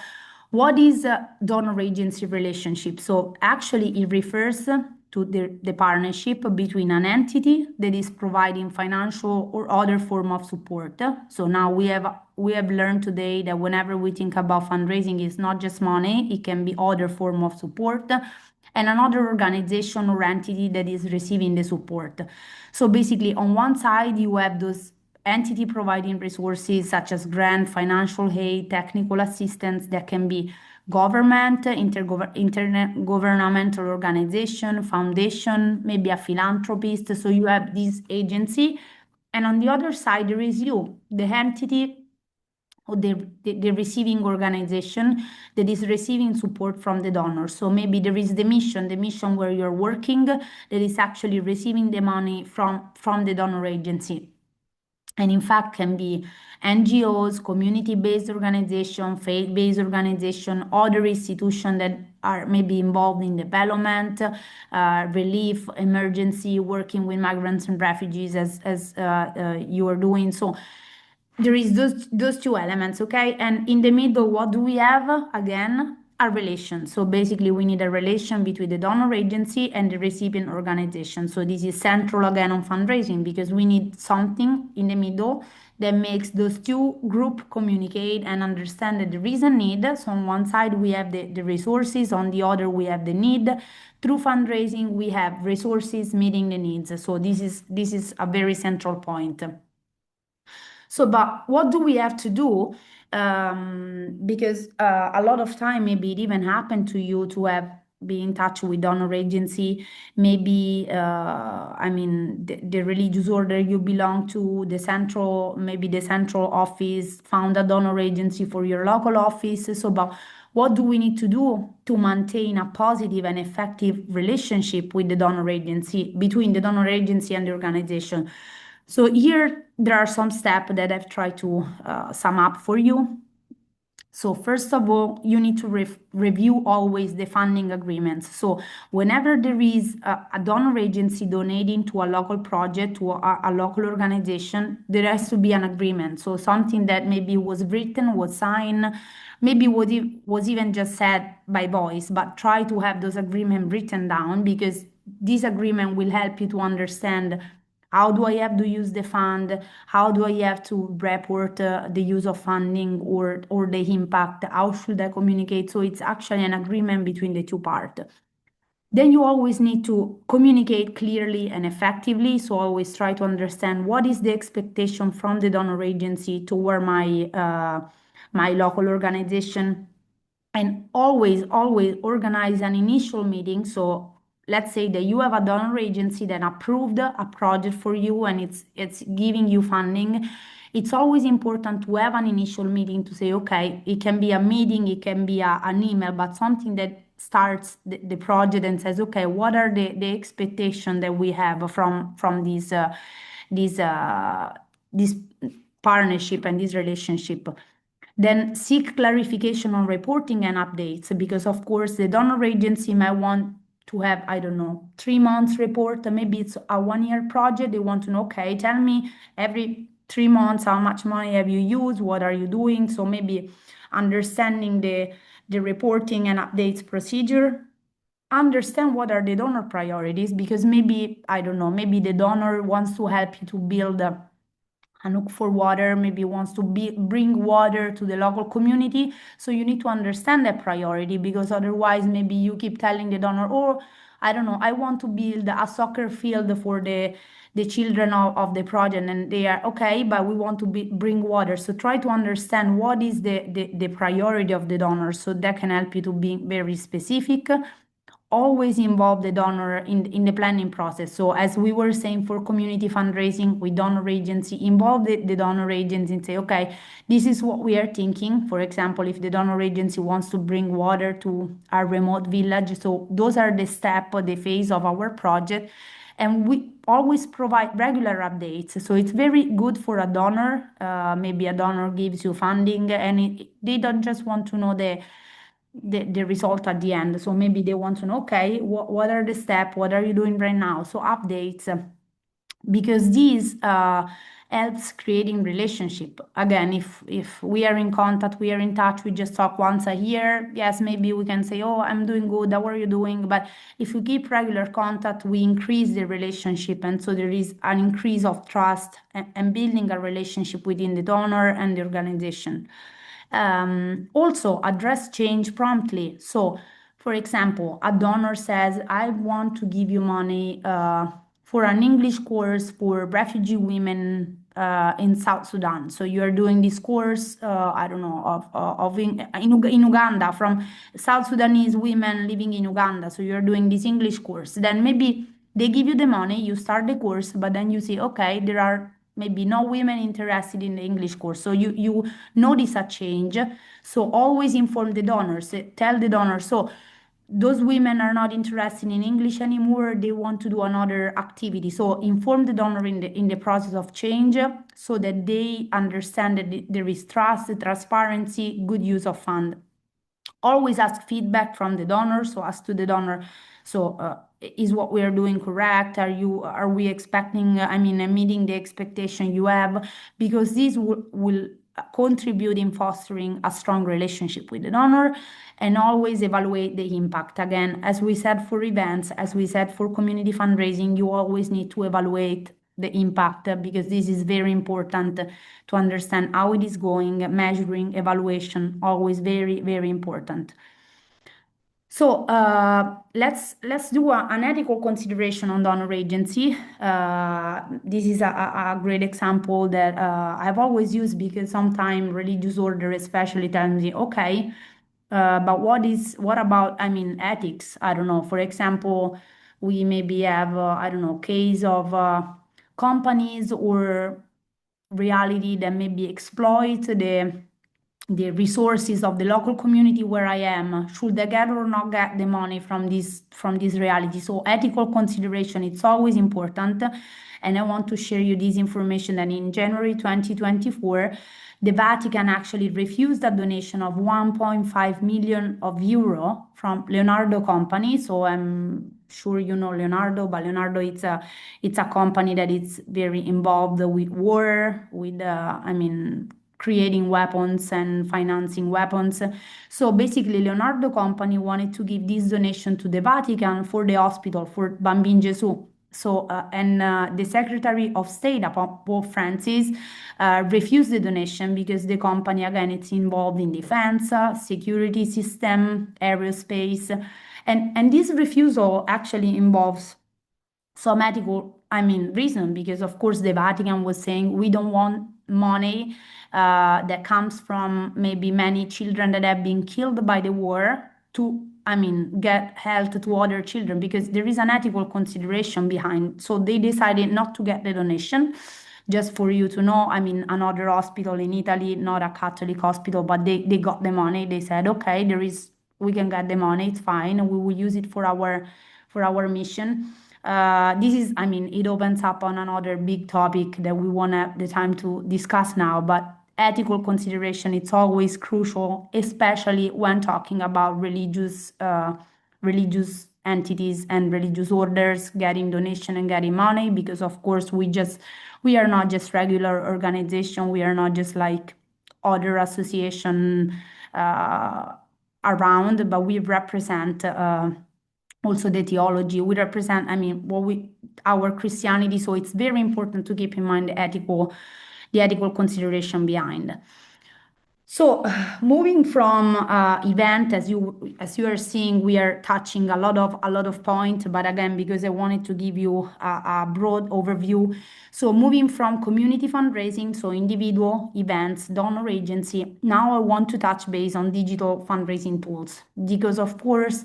what is a donor agency relationship? So, actually, it refers to the partnership between an entity that is providing financial or other form of support. So now we have learned today that whenever we think about fundraising, it's not just money; it can be other form of support and another organization or entity that is receiving the support. So basically, on one side, you have those entity providing resources such as grant, financial aid, technical assistance that can be government, intergovernmental organization, foundation, maybe a philanthropist. So you have this agency. And on the other side, there is you, the entity or the receiving organization that is receiving support from the donor. So maybe there is the mission where you're working that is actually receiving the money from the donor agency. And in fact can be NGOs, community-based organization, faith-based organization, other institutions that are maybe involved in development, relief, emergency, working with migrants and refugees as you are doing. So there is those two elements, okay? And in the middle, what do we have? Again, a relation. So basically, we need a relation between the donor agency and the recipient organization. So this is central again on fundraising because we need something in the middle that makes those two groups communicate and understand that there is a need. So on one side, we have the resources, on the other, we have the need. Through fundraising, we have resources meeting the needs. So this is a very central point. So, but what do we have to do? Because a lot of time, maybe it even happened to you to have be in touch with donor agency. Maybe, I mean, the religious order you belong to, maybe the central office found a donor agency for your local office. So, but what do we need to do to maintain a positive and effective relationship with the donor agency, between the donor agency and the organization? So here there are some steps that I've tried to sum up for you. So first of all, you need to review always the funding agreements. So whenever there is a donor agency donating to a local project, to a local organization, there has to be an agreement. So something that maybe was written, was signed, maybe was even just said by voice, but try to have those agreements written down because this agreement will help you to understand how do I have to use the fund? How do I have to report the use of funding or the impact? How should I communicate? So it's actually an agreement between the two parts. Then you always need to communicate clearly and effectively. So always try to understand what is the expectation from the donor agency toward my local organization, and always organize an initial meeting. So let's say that you have a donor agency that approved a project for you and it's giving you funding. It's always important to have an initial meeting to say, okay, it can be a meeting, it can be an email, but something that starts the project and says, okay, what are the expectation that we have from this partnership and this relationship. Then seek clarification on reporting and updates because, of course, the donor agency might want to have, I don't know, 3 months report. Maybe it's a 1 year project. They want to know, okay, tell me every 3 months how much money have you used, what are you doing? So maybe understanding the reporting and updates procedure. Understand what are the donor priorities because maybe, I don't know, maybe the donor wants to help you to build a look for water, maybe wants to bring water to the local community. So you need to understand that priority because otherwise, maybe you keep telling the donor, or I don't know, I want to build a soccer field for the children of the project, and they are okay, but we want to bring water. So try to understand what is the priority of the donor so that can help you to be very specific. always involve the donor in the planning process. So as we were saying for community fundraising with donor agency, involve the donor agency and say, okay, this is what we are thinking. For example, if the donor agency wants to bring water to our remote village, so those are the step or the phase of our project. And we always provide regular updates. So it's very good for a donor. Maybe a donor gives you funding and they don't just want to know the result at the end. So maybe they want to know, okay, what are the steps? What are you doing right now? So updates, because this helps creating relationship. Again, if we are in contact, we are in touch, we just talk once a year. Yes, maybe we can say, oh, I'm doing good. How are you doing? But if we keep regular contact, we increase the relationship, and so there is an increase of trust and building a relationship within the donor and the organization. Also, address change promptly. So, for example, a donor says, I want to give you money for an English course for refugee women in South Sudan. So you are doing this course, I don't know, in Uganda, from South Sudanese women living in Uganda. So you're doing this English course. Then maybe they give you the money, you start the course, but then you see, okay, there are maybe no women interested in the English course. So you notice a change. So always inform the donors, tell the donors. So those women are not interested in English anymore. They want to do another activity. So inform the donor in the process of change so that they understand that there is trust, transparency, good use of fund. Always ask feedback from the donor. So ask to the donor, so is what we are doing correct? Are we expecting, meeting the expectation you have? Because this will contribute in fostering a strong relationship with the donor. And always evaluate the impact. Again, as we said for events, as we said for community fundraising, you always need to evaluate the impact, because this is very important to understand how it is going. Measuring, evaluation, always very, very important. So let's do an ethical consideration on donor agency. This is a great example that I've always used, because sometimes religious order especially tell me, okay, but what about, ethics? I don't know. For example, we maybe have, I don't know, case of companies or reality that maybe exploit the resources of the local community where I am. Should they get or not get the money from this reality? So ethical consideration, it's always important. And I want to share you this information that in January 2024, the Vatican actually refused a donation of 1.5 million of euro from Leonardo company. So I'm sure you know Leonardo, but Leonardo, it's a company that is very involved with war, with creating weapons and financing weapons. So basically, Leonardo company wanted to give this donation to the Vatican for the hospital for Bambin Gesù. So, the Secretary of State, Pope Francis, refused the donation because the company, again, it's involved in defense, security system, aerospace. And this refusal actually involves some ethical, reason, because of course the Vatican was saying we don't want money that comes from maybe many children that have been killed by the war to, get health to other children, because there is an ethical consideration behind. So they decided not to get the donation. Just for you to know, another hospital in Italy, not a Catholic hospital, but they got the money. They said, okay, we can get the money, it's fine. We will use it for our mission. This is, it opens up on another big topic that we won't have the time to discuss now, but ethical consideration, it's always crucial, especially when talking about religious entities and religious orders getting donation and getting money, because of course we are not just regular organization, we are not just like other association around, but we represent also the theology. We represent, our Christianity. So it's very important to keep in mind the ethical consideration behind. So moving from event, as you are seeing, we are touching a lot of points. But again, because I wanted to give you a broad overview. So moving from community fundraising, so individual events, donor agency. Now I want to touch base on digital fundraising tools, because of course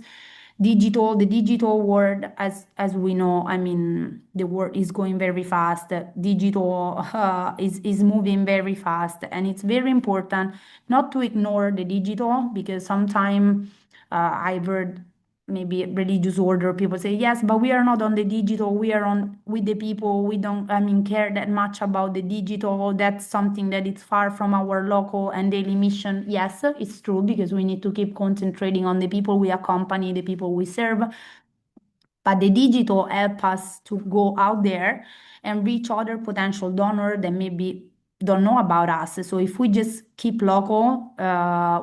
the digital world, as we know, I mean, the world is going very fast. Digital is moving very fast, and it's very important not to ignore the digital, because sometimes I've heard maybe religious order people say yes, but we are not on the digital, we are on with the people, we don't, I mean, care that much about the digital, that's something that is far from our local and daily mission. Yes, it's true, because we need to keep concentrating on the people we accompany, the people we serve, but the digital help us to go out there and reach other potential donor that maybe don't know about us. So if we just keep local,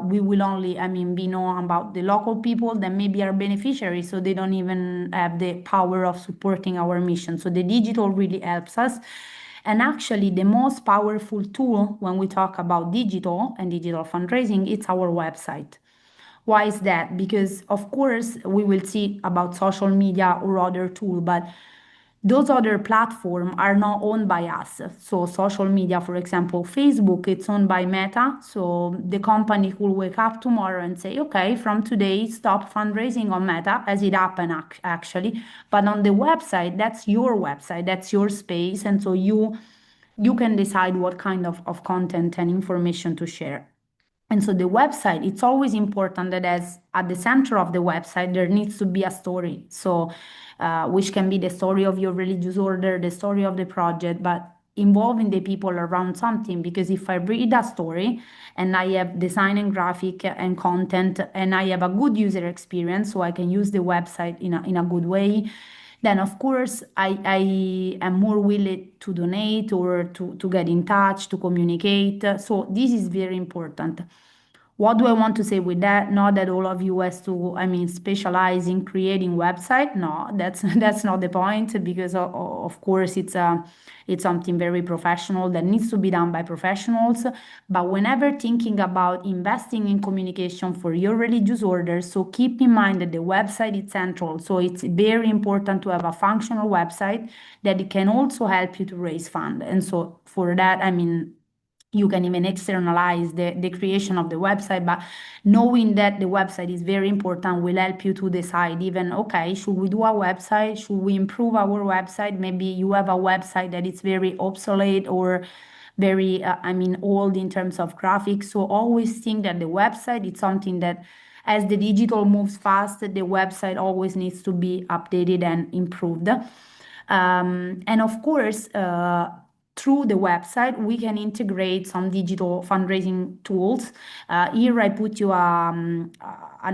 we will only, I mean, be known about the local people that maybe are beneficiaries, so they don't even have the power of supporting our mission. So the digital really helps us. And actually, the most powerful tool when we talk about digital and digital fundraising, it's our website. Why is that? Because of course we will see about social media or other tool, but those other platforms are not owned by us. So social media, for example, Facebook, it's owned by Meta. So the company will wake up tomorrow and say, okay, from today, stop fundraising on Meta, as it happened actually. But on the website, that's your website, that's your space. And so you can decide what kind of content and information to share. And so the website, it's always important that as at the center of the website, there needs to be a story. So, which can be the story of your religious order, the story of the project, but involving the people around something. Because if I read a story and I have design and graphic and content and I have a good user experience, so I can use the website in a good way, then of course I am more willing to donate or to get in touch, to communicate. So this is very important. What do I want to say with that? Not that all of you has to, I mean, specialize in creating website. No, that's that's not the point, because of course it's something very professional that needs to be done by professionals. But whenever thinking about investing in communication for your religious order, so keep in mind that the website is central. So it's very important to have a functional website that it can also help you to raise fund. And so for that, I mean, you can even externalize the creation of the website, but knowing that the website is very important will help you to decide even, okay, should we do a website, should we improve our website? Maybe you have a website that is very obsolete or very I mean old in terms of graphics. So always think that the website is something that, as the digital moves fast, the website always needs to be updated and improved. And of course, through the website, we can integrate some digital fundraising tools. Here I put you an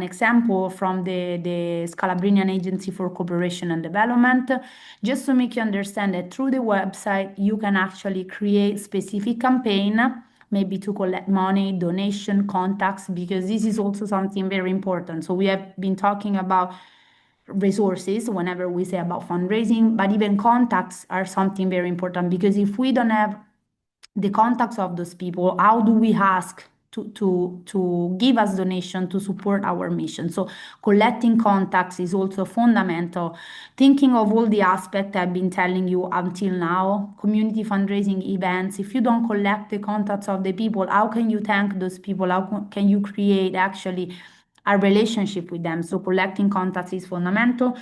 example from the Scalabrinian Agency for Cooperation and Development, just to make you understand that through the website, you can actually create specific campaign, maybe to collect money, donation, contacts, because this is also something very important. So we have been talking about resources whenever we say about fundraising, but even contacts are something very important, because if we don't have the contacts of those people, how do we ask to give us donation to support our mission? So collecting contacts is also fundamental. Thinking of all the aspects I've been telling you until now, community fundraising events, if you don't collect the contacts of the people, how can you thank those people? How can you create actually a relationship with them? So collecting contacts is fundamental.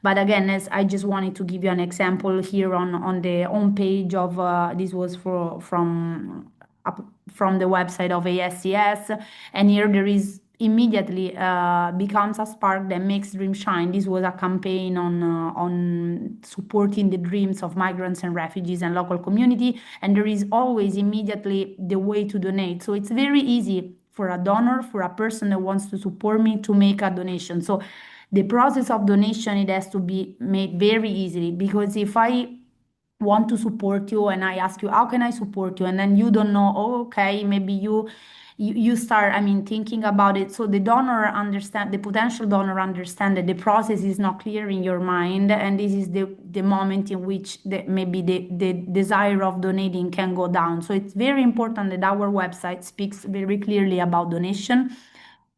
But again, as I just wanted to give you an example here on the home page of this was from the website of ASCS, and here there is immediately becomes a spark that makes dreams shine. This was a campaign on supporting the dreams of migrants and refugees and local community, and there is always immediately the way to donate. So it's very easy for a donor, for a person that wants to support me, to make a donation. So the process of donation, it has to be made very easily, because if I want to support you and I ask you, how can I support you? And then you don't know, oh, okay, maybe you start, I mean, thinking about it. So the donor understand, the potential donor understand that the process is not clear in your mind. And this is the moment in which maybe the desire of donating can go down. So it's very important that our website speaks very clearly about donation.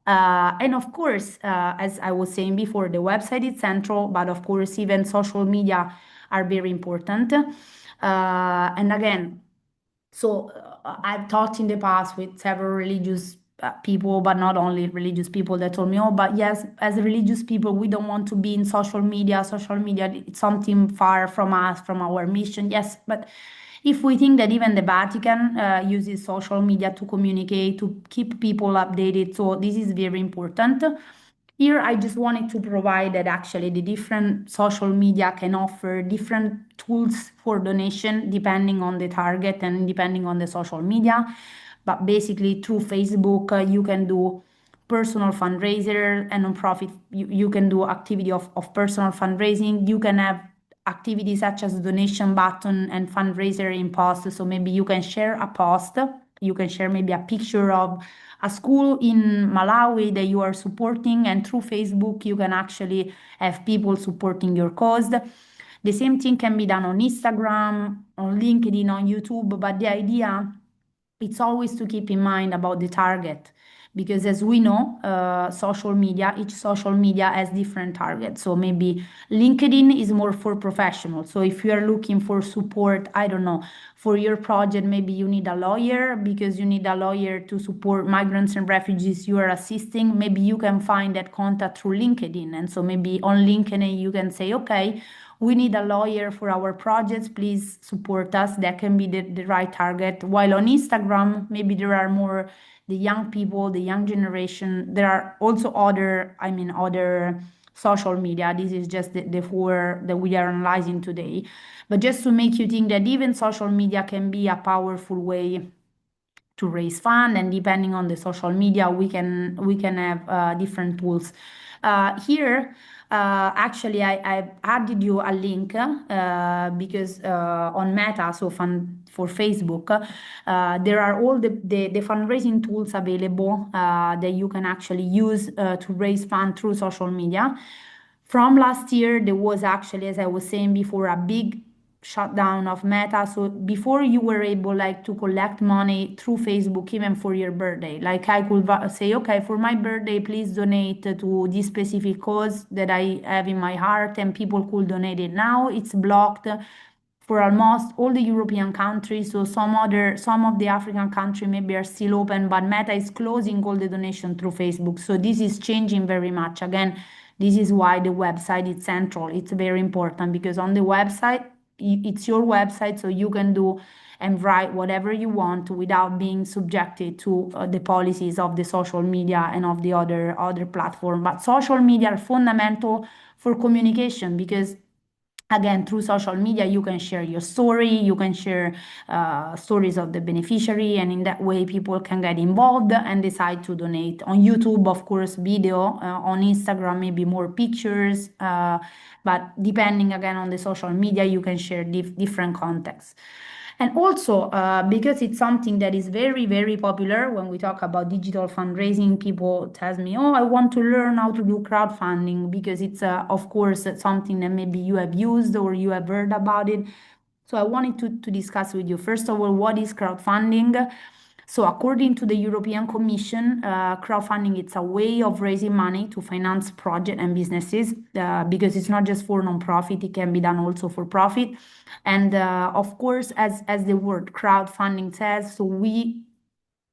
And of course, as I was saying before, the website is central, but of course, even social media are very important. And again, so I've talked in the past with several religious people, but not only religious people that told me, oh, but yes, as religious people, we don't want to be in social media. Social media, it's something far from us, from our mission. Yes, but if we think that even the Vatican uses social media to communicate, to keep people updated, so this is very important. Here, I just wanted to provide that actually the different social media can offer different tools for donation depending on the target and depending on the social media. But basically, through Facebook, you can do personal fundraiser and nonprofit. You can do activity of personal fundraising. You can have activities such as donation button and fundraiser in post. So maybe you can share a post. You can share maybe a picture of a school in Malawi that you are supporting, and through Facebook, you can actually have people supporting your cause. The same thing can be done on Instagram, on LinkedIn, on YouTube, but the idea it's always to keep in mind about the target because as we know social media each social media has different targets, so maybe LinkedIn is more for professionals. So if you are looking for support, I don't know, for your project, maybe you need a lawyer because you need a lawyer to support migrants and refugees you are assisting. Maybe you can find that contact through LinkedIn, and so maybe on LinkedIn you can say, okay, we need a lawyer for our projects, please support us. That can be the right target. While on Instagram, maybe there are more the young people, the young generation. There are also other, I mean, other social media. This is just the four that we are analyzing today. But just to make you think that even social media can be a powerful way to raise fund, and depending on the social media we can have different tools here. Actually, I added you a link because on Meta, so fund for Facebook, there are all the fundraising tools available that you can actually use to raise fund through social media. From last year, there was actually, as I was saying before, a big shutdown of Meta. So before you were able like to collect money through Facebook even for your birthday. Like I could say, okay, for my birthday, please donate to this specific cause that I have in my heart, and people could donate it. Now it's blocked for almost all the European countries. So some of the African countries maybe are still open, but Meta is closing all the donation through Facebook. So this is changing very much. Again, this is why the website is central. It's very important because on the website, it's your website, so you can do and write whatever you want without being subjected to the policies of the social media and of the other platform. But social media are fundamental for communication because again through social media you can share your story, you can share stories of the beneficiary, and in that way people can get involved and decide to donate. On YouTube, of course, video. On Instagram, maybe more pictures, but depending again on the social media you can share different contexts. And also, because it's something that is very, very popular when we talk about digital fundraising, people tell me, "Oh, I want to learn how to do crowdfunding," because it's, of course, something that maybe you have used or you have heard about it. So I wanted to discuss with you, first of all, what is crowdfunding? So according to the European Commission, crowdfunding it's a way of raising money to finance projects and businesses because it's not just for non-profit, it can be done also for profit. And of course, as the word crowdfunding says, so we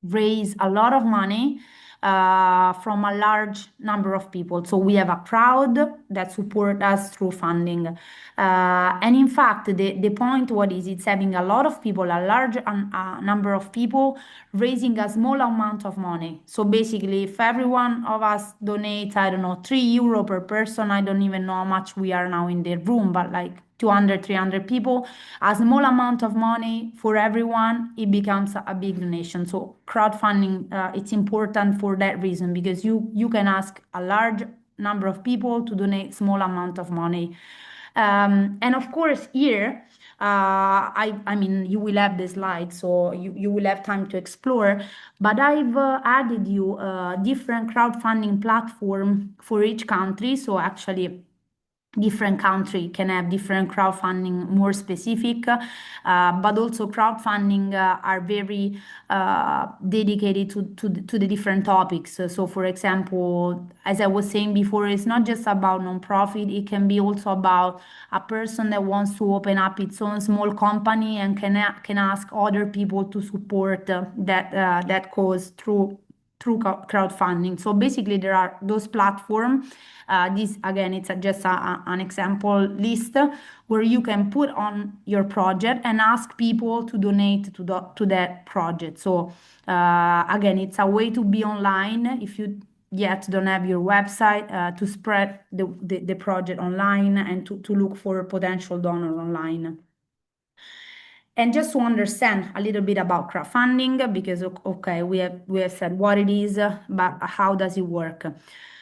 raise a lot of money from a large number of people. So we have a crowd that support us through funding. And in fact, the point what is it's having a lot of people, a large number of people raising a small amount of money. So basically, if every one of us donates, I don't know, €3 per person, I don't even know how much we are now in the room, but like 200, 300 people, a small amount of money for everyone, it becomes a big donation. So crowdfunding, it's important for that reason because you can ask a large number of people to donate small amount of money. And of course here, I mean, you will have the slide, so you will have time to explore. But I've added you a different crowdfunding platform for each country. So actually, different country can have different crowdfunding more specific, but also crowdfunding are very dedicated to the different topics. So for example, as I was saying before, it's not just about nonprofit, it can be also about a person that wants to open up its own small company and can ask other people to support that cause through through crowdfunding. So basically, there are those platforms. This again, it's just an example list where you can put on your project and ask people to donate to that project. So again, it's a way to be online if you yet don't have your website, to spread the project online and to look for potential donor online. And just to understand a little bit about crowdfunding, because okay, we have said what it is, but how does it work?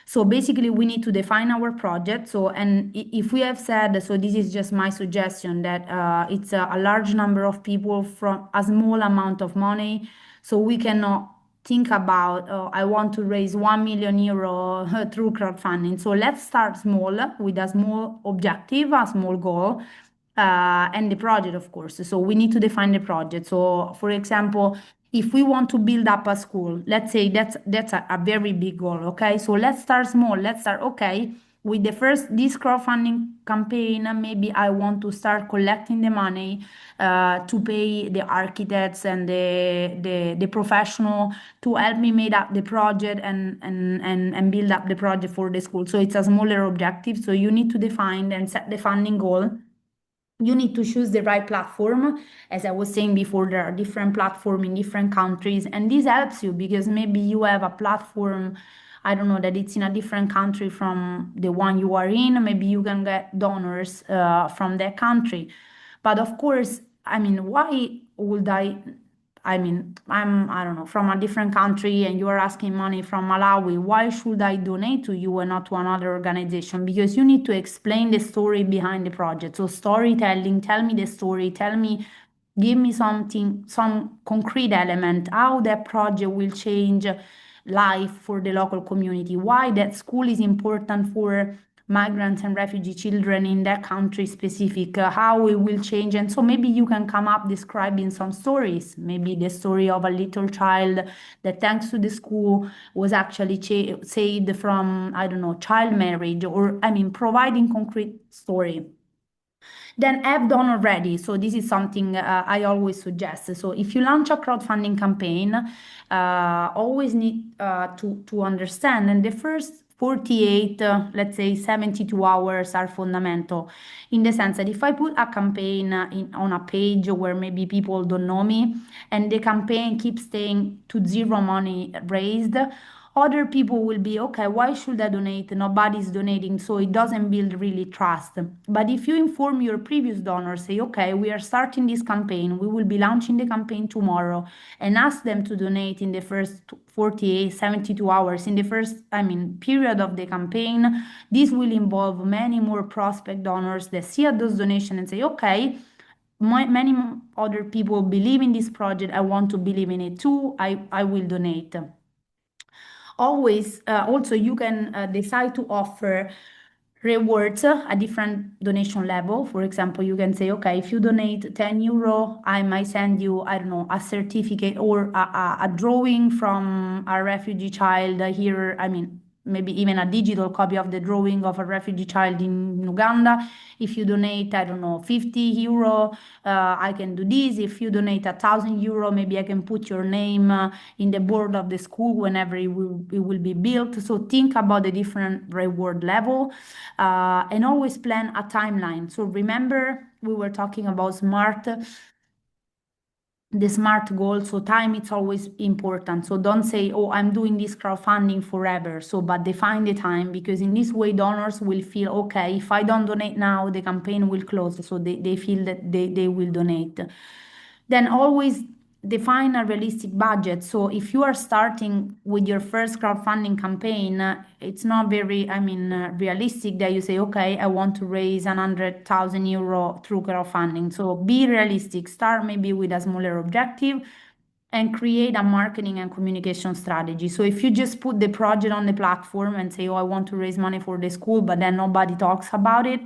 So basically, we need to define our project. So, and if we have said, so this is just my suggestion that it's a large number of people from a small amount of money, so we cannot think about, oh, I want to raise 1 million euro through crowdfunding. So let's start small with a small objective, a small goal, and the project, of course. So we need to define the project. So, for example, if we want to build up a school, let's say that's a very big goal. Okay, so let's start small. Let's start, okay, with the first this crowdfunding campaign. Maybe I want to start collecting the money to pay the architects and the professional to help me make up the project and build up the project for the school. So it's a smaller objective. So you need to define and set the funding goal. You need to choose the right platform. As I was saying before, there are different platforms in different countries, and this helps you because maybe you have a platform, I don't know, that it's in a different country from the one you are in. Maybe you can get donors from that country. But of course, I mean, why would I mean, I don't know, from a different country and you are asking money from Malawi. Why should I donate to you and not to another organization? Because you need to explain the story behind the project. So, storytelling, tell me the story, tell me, give me something, some concrete element, how that project will change life for the local community, why that school is important for migrants and refugee children in that country specific, how it will change. And so maybe you can come up describing some stories, maybe the story of a little child that thanks to the school was actually saved from, I don't know, child marriage, or I mean, providing concrete story. Then have done already. So this is something I always suggest. So if you launch a crowdfunding campaign, always need to understand. And the first 48, let's say 72 hours are fundamental in the sense that if I put a campaign on a page where maybe people don't know me and the campaign keeps staying to zero money raised, other people will be, okay, why should I donate? Nobody's donating, so it doesn't build really trust. But if you inform your previous donors, say, okay, we are starting this campaign, we will be launching the campaign tomorrow, and ask them to donate in the first 48, 72 hours, in the first, I mean, period of the campaign, this will involve many more prospect donors that see those donations and say, okay, many other people believe in this project, I want to believe in it too, I will donate. Always, also, you can decide to offer rewards a different donation level. For example, you can say, okay, if you donate 10 euro, I might send you, I don't know, a certificate or a drawing from a refugee child here. I mean, maybe even a digital copy of the drawing of a refugee child in Uganda. If you donate, I don't know, 50 euro, I can do this. If you donate 1,000 euro, maybe I can put your name in the board of the school whenever it will be built. So think about the different reward level, and always plan a timeline. So remember, we were talking about the smart goal. So time it's always important. So don't say, oh, I'm doing this crowdfunding forever. So but define the time, because in this way donors will feel, okay, if I don't donate now, the campaign will close. So they feel that they will donate. Then always define a realistic budget. So if you are starting with your first crowdfunding campaign, it's not very, I mean, realistic that you say, okay, I want to raise 100,000 euro through crowdfunding. So be realistic. Start maybe with a smaller objective and create a marketing and communication strategy. So if you just put the project on the platform and say, oh, I want to raise money for the school, but then nobody talks about it,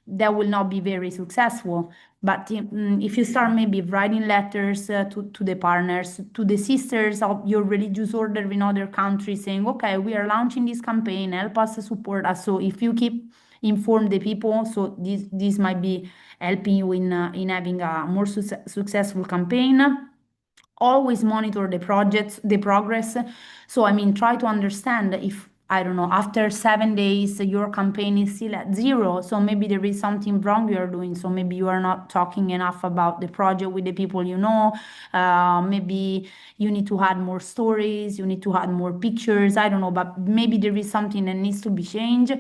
that will not be very successful. But if you start maybe writing letters to the partners, to the sisters of your religious order in other countries, saying, okay, we are launching this campaign, help us, support us. So if you keep inform the people, so this might be helping you in having a more successful campaign. always monitor the projects, the progress. So, I mean, try to understand if, I don't know, after 7 days, your campaign is still at zero. So maybe there is something wrong you're doing. So maybe you are not talking enough about the project with the people you know. Maybe you need to add more stories, you need to add more pictures. I don't know, but maybe there is something that needs to be changed.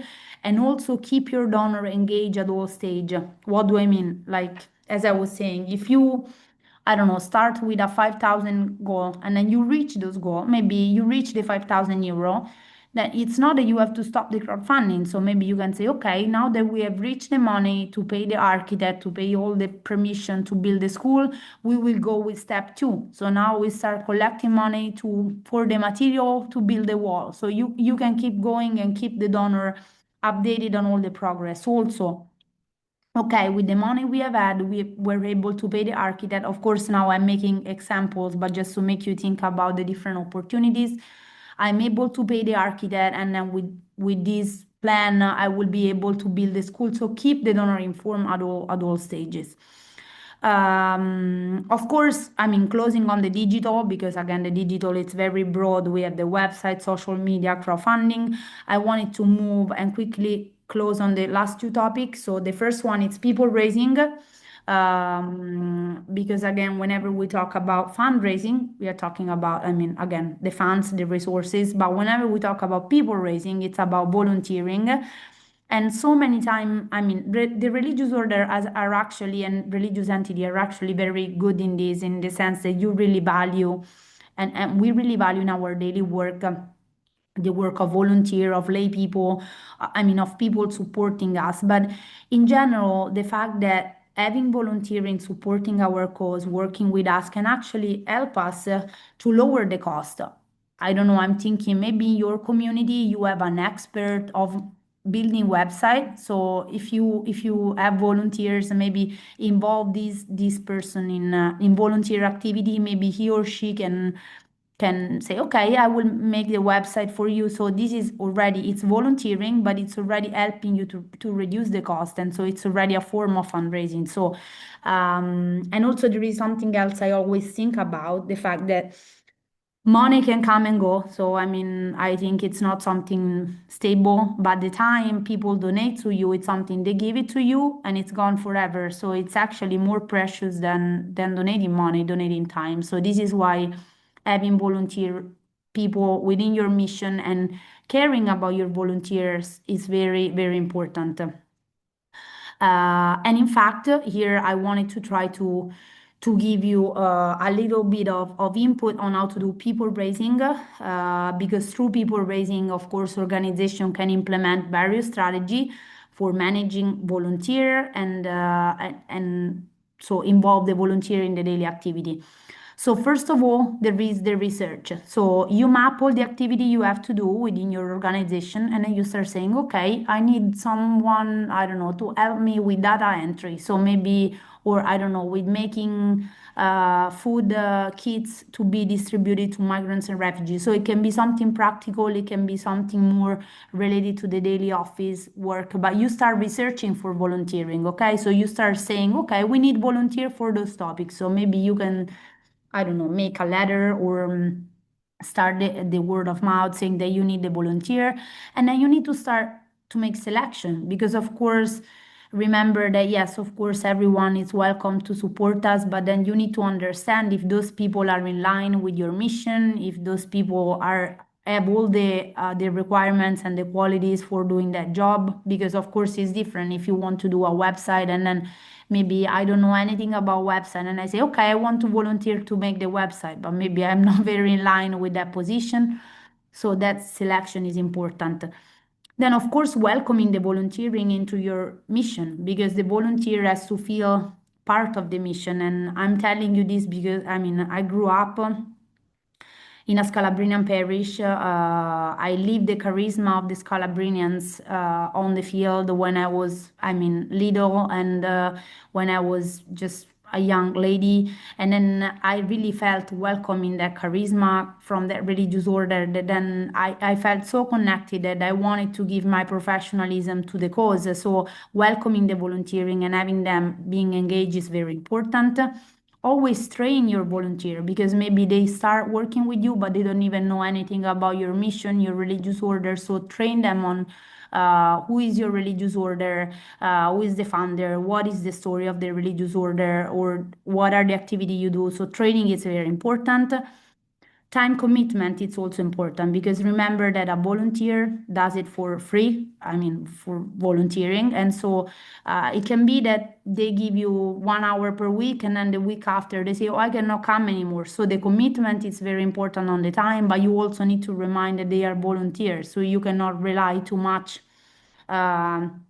And also keep your donor engaged at all stage. What do I mean? Like, as I was saying, if you, I don't know, start with a 5,000 goal and then you reach those goals, maybe you reach the 5,000 euro, then it's not that you have to stop the crowdfunding. So maybe you can say, okay, now that we have reached the money to pay the architect, to pay all the permission to build the school, we will go with step two. So now we start collecting money to for the material to build the wall. So you can keep going and keep the donor updated on all the progress. Also, okay, with the money we have had, we were able to pay the architect. Of course, now I'm making examples, but just to make you think about the different opportunities, I'm able to pay the architect, and then with this plan, I will be able to build the school. So keep the donor informed at all stages. Of course, I mean, closing on the digital, because again, the digital it's very broad. We have the website, social media, crowdfunding. I wanted to move and quickly close on the last two topics. So the first one is people raising. Because again, whenever we talk about fundraising, we are talking about, I mean, again, the funds, the resources, but whenever we talk about people raising, it's about volunteering. And so many times, I mean, the religious order are actually, and religious entity are actually very good in this, in the sense that you really value, and we really value in our daily work. The work of volunteer, of lay people, I mean, of people supporting us. But in general, the fact that having volunteering supporting our cause, working with us, can actually help us to lower the cost. I don't know, I'm thinking maybe in your community you have an expert of building website. So if you have volunteers, maybe involve this person in volunteer activity, maybe he or she can say, okay, I will make the website for you. So this is already, it's volunteering, but it's already helping you to reduce the cost. And so it's already a form of fundraising. So, and also there is something else I always think about, the fact that money can come and go. So, I mean, I think it's not something stable, but the time people donate to you, it's something they give it to you and it's gone forever. So it's actually more precious than donating money, donating time. So this is why having volunteer people within your mission and caring about your volunteers is very, very important. And in fact, here I wanted to try to give you a little bit of input on how to do people raising, because through people raising, of course, organization can implement various strategy for managing volunteer and so involve the volunteer in the daily activity. So first of all, there is the research. So you map all the activity you have to do within your organization, and then you start saying, okay, I need someone, I don't know, to help me with data entry. So maybe, or I don't know, with making food kits to be distributed to migrants and refugees. So it can be something practical, it can be something more related to the daily office work, but you start researching for volunteering, okay? So you start saying, okay, we need volunteer for those topics. So maybe you can, I don't know, make a letter or start the word of mouth saying that you need the volunteer. And then you need to start to make selection, because, of course, remember that, yes, of course, everyone is welcome to support us, but then you need to understand if those people are in line with your mission, if those people are have all the requirements and the qualities for doing that job, because of course it's different if you want to do a website and then maybe I don't know anything about website and I say, okay, I want to volunteer to make the website, but maybe I'm not very in line with that position. So that selection is important. Then, of course, welcoming the volunteering into your mission, because the volunteer has to feel part of the mission. And I'm telling you this because, I mean, I grew up in a Scalabrinian parish. I lived the charisma of the Scalabrinians on the field when I was, I mean, little, and when I was just a young lady. And then I really felt welcome in that charisma from that religious order, that then I felt so connected that I wanted to give my professionalism to the cause. So welcoming the volunteering and having them being engaged is very important. always train your volunteer because maybe they start working with you, but they don't even know anything about your mission, your religious order. So train them on who is your religious order, who is the founder, what is the story of the religious order, or what are the activity you do. So training is very important. Time commitment is also important because remember that a volunteer does it for free, I mean, for volunteering. And so it can be that they give you 1 hour per week and then the week after they say, oh, I cannot come anymore. So the commitment is very important on the time, but you also need to remind that they are volunteers. So you cannot rely too much um,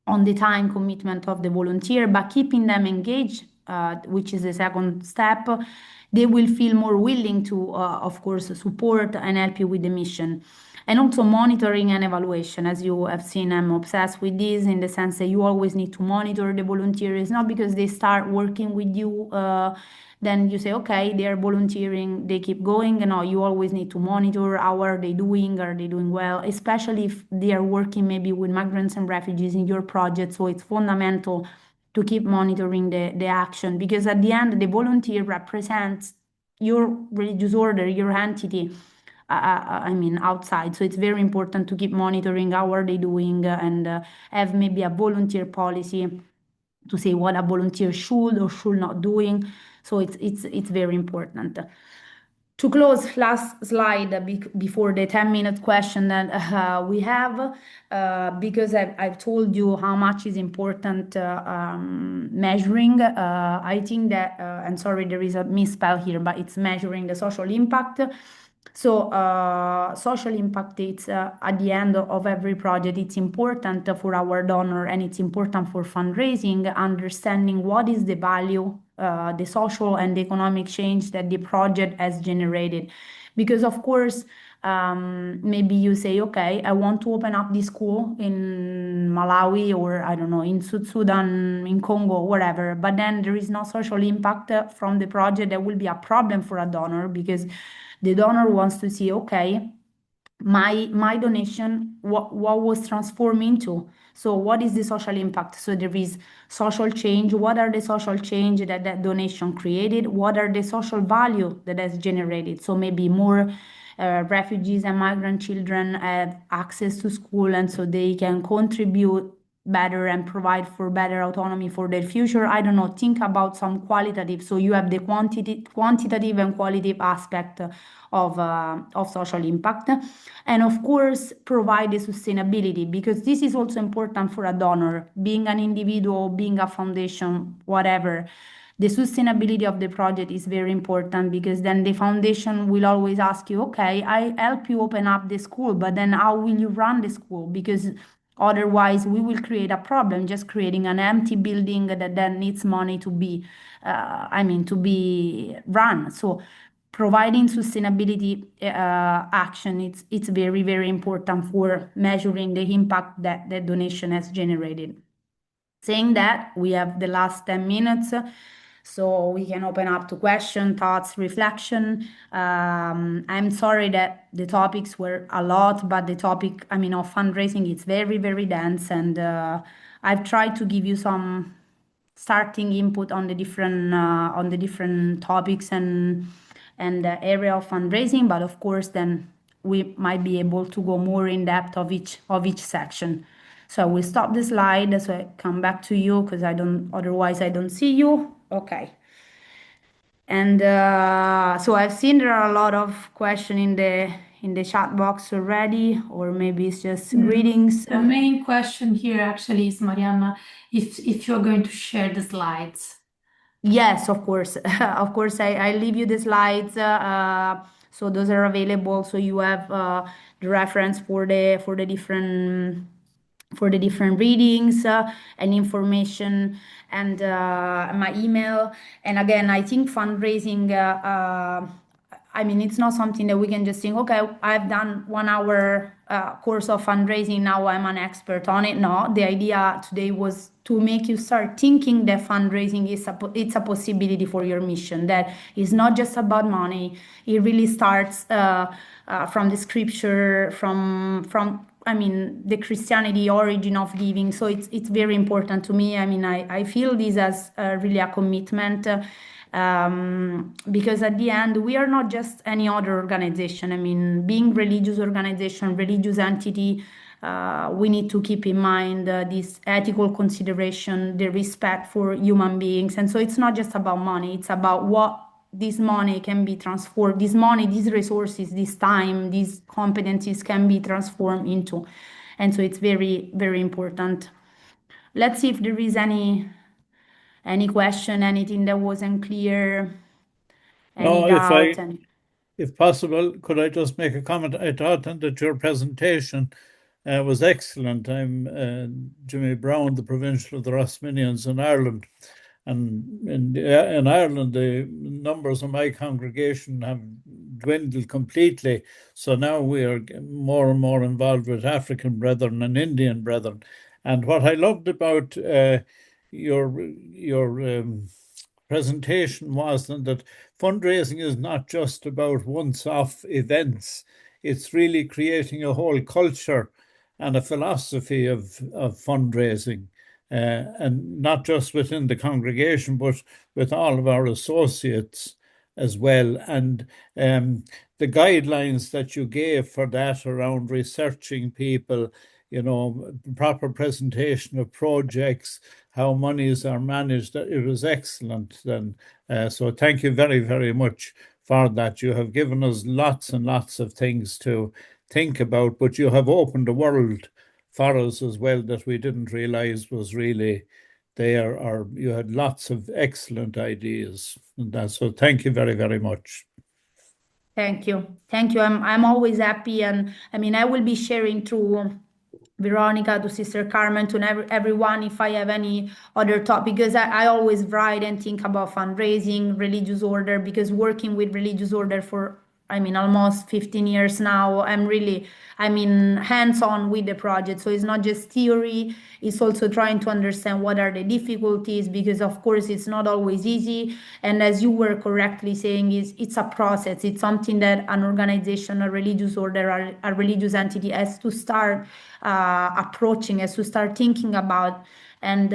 on the time commitment of the volunteer, but keeping them engaged, which is the second step, they will feel more willing to, of course, support and help you with the mission. And also monitoring and evaluation. As you have seen, I'm obsessed with this in the sense that you always need to monitor the volunteers, not because they start working with you. Then you say, okay, they are volunteering, they keep going. No, you always need to monitor how are they doing well, especially if they are working maybe with migrants and refugees in your project. So it's fundamental to keep monitoring the action because at the end, the volunteer represents your religious order, your entity. I mean, outside. So it's very important to keep monitoring how are they doing and have maybe a volunteer policy to say what a volunteer should or should not doing. So it's very important. To close, last slide before the 10-minute question that we have, because I've told you how much is important measuring. I think that, and sorry, there is a misspell here, but it's measuring the social impact. So, social impact, it's at the end of every project, it's important for our donor and it's important for fundraising, understanding what is the value, the social and the economic change that the project has generated. Because, of course, maybe you say, okay, I want to open up this school in Malawi or I don't know, in Sudan, in Congo, whatever, but then there is no social impact from the project. That will be a problem for a donor because the donor wants to see, okay, my donation, what was transformed into. So what is the social impact? So there is social change. What are the social change that that donation created? What are the social value that has generated? So maybe more refugees and migrant children have access to school and so they can contribute better and provide for better autonomy for their future. I don't know, think about some qualitative. So you have the quantitative and qualitative aspect of social impact. And of course, provide the sustainability because this is also important for a donor, being an individual, being a foundation, whatever. The sustainability of the project is very important because then the foundation will always ask you, okay, I help you open up the school, but then how will you run the school? Because otherwise, we will create a problem just creating an empty building that then needs money to be, to be run. So providing sustainability action, it's very, very important for measuring the impact that the donation has generated. Saying that, we have the last 10 minutes, so we can open up to question, thoughts, reflection. I'm sorry that the topics were a lot, but the topic, of fundraising, it's very, very dense, and I've tried to give you some starting input on the different topics and the area of fundraising, but of course, then we might be able to go more in depth of each section. So I will stop the slide so I come back to you because otherwise I don't see you. Okay. And so I've seen there are a lot of questions in the chat box already, or maybe it's just greetings. The main question here actually is, Mariana, if you're going to share the slides. Yes, of course. Of course, I leave you the slides. So those are available. So you have the reference for the different readings and information and my email. And again, I think fundraising. It's not something that we can just think, okay, I've done 1 hour course of fundraising, now I'm an expert on it. No, the idea today was to make you start thinking that fundraising it's a possibility for your mission, that is not just about money. It really starts from the scripture, from I mean, the Christianity origin of giving. So it's very important to me. I mean, I feel this as really a commitment. Because at the end we are not just any other organization. I mean, being religious organization, religious entity, we need to keep in mind this ethical consideration, the respect for human beings. And so it's not just about money, it's about what this money can be transformed, this money, these resources, this time, these competencies can be transformed into. And so it's very, very important. Let's see if there is any question, anything that wasn't clear, any No, doubt. And if possible, could I just make a comment? I thought that your presentation was excellent. I'm Jimmy Brown, the provincial of the Rosminians in Ireland. And in Ireland, the numbers of my congregation have dwindled completely. So now we are more and more involved with African brethren and Indian brethren. And what I loved about your presentation was that fundraising is not just about once-off events. It's really creating a whole culture and a philosophy of fundraising, and not just within the congregation, but with all of our associates as well. And the guidelines that you gave for that around researching people, proper presentation of projects, how monies are managed, it was excellent then. So thank you very, very much for that. You have given us lots and lots of things to think about, but you have opened the world for us as well that we didn't realize was really there, or you had lots of excellent ideas. And that, so thank you very, very much. thank you. Thank you. I'm always happy. And I mean, I will be sharing through Veronica, to Sister Carmen, to everyone if I have any other thought, because I always write and think about fundraising, religious order, because working with religious order for, I mean, almost 15 years now, I'm really, I mean, hands-on with the project. So it's not just theory, it's also trying to understand what are the difficulties, because of course it's not always easy. And as you were correctly saying, it's a process. It's something that an organization, a religious order, a religious entity has to start approaching, has to start thinking about. And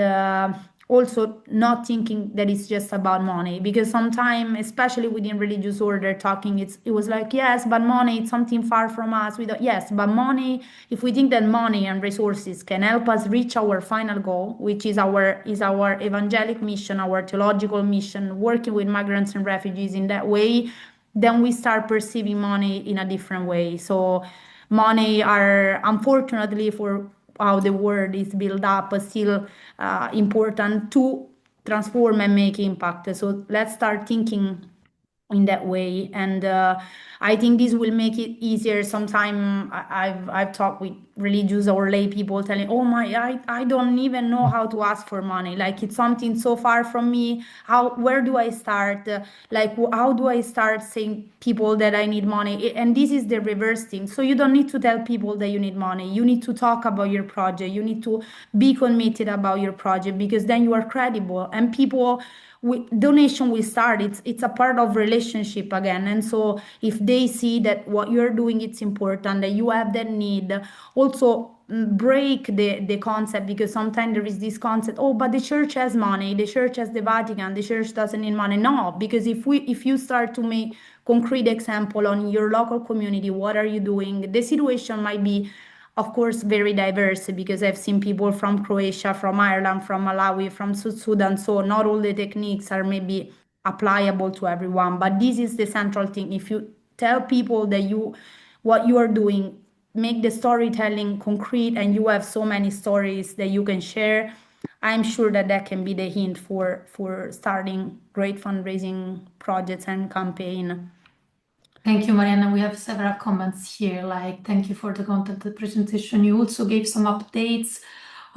also not thinking that it's just about money, because sometimes, especially within religious order talking, it was like, yes, but money, it's something far from us. We don't, yes, but money, if we think that money and resources can help us reach our final goal, which is our evangelic mission, our theological mission, working with migrants and refugees in that way, then we start perceiving money in a different way. So money are, unfortunately, for how the world is built up, still important to transform and make impact. So let's start thinking in that way. And I think this will make it easier. Sometime I've talked with religious or lay people telling, oh my, I don't even know how to ask for money, like it's something so far from me. Where do I start? Like how do I start saying people that I need money? And this is the reverse thing. So you don't need to tell people that you need money, you need to talk about your project, you need to be committed about your project, because then you are credible and people, donation will start. It's a part of relationship again. And so if they see that what you're doing, it's important, that you have that need, also break the concept, because sometimes there is this concept, oh, but the church has money, the church has the Vatican, the church doesn't need money. No, because if you start to make concrete example on your local community, what are you doing, the situation might be, of course, very diverse, because I've seen people from Croatia, from Ireland, from Malawi, from South Sudan. So not all the techniques are maybe applicable to everyone. But this is the central thing. If you tell people that what you are doing, make the storytelling concrete, and you have so many stories that you can share, I'm sure that that can be the hint for starting great fundraising projects and campaign. Thank you, Mariana. We have several comments here, like thank you for the content of the presentation. You also gave some updates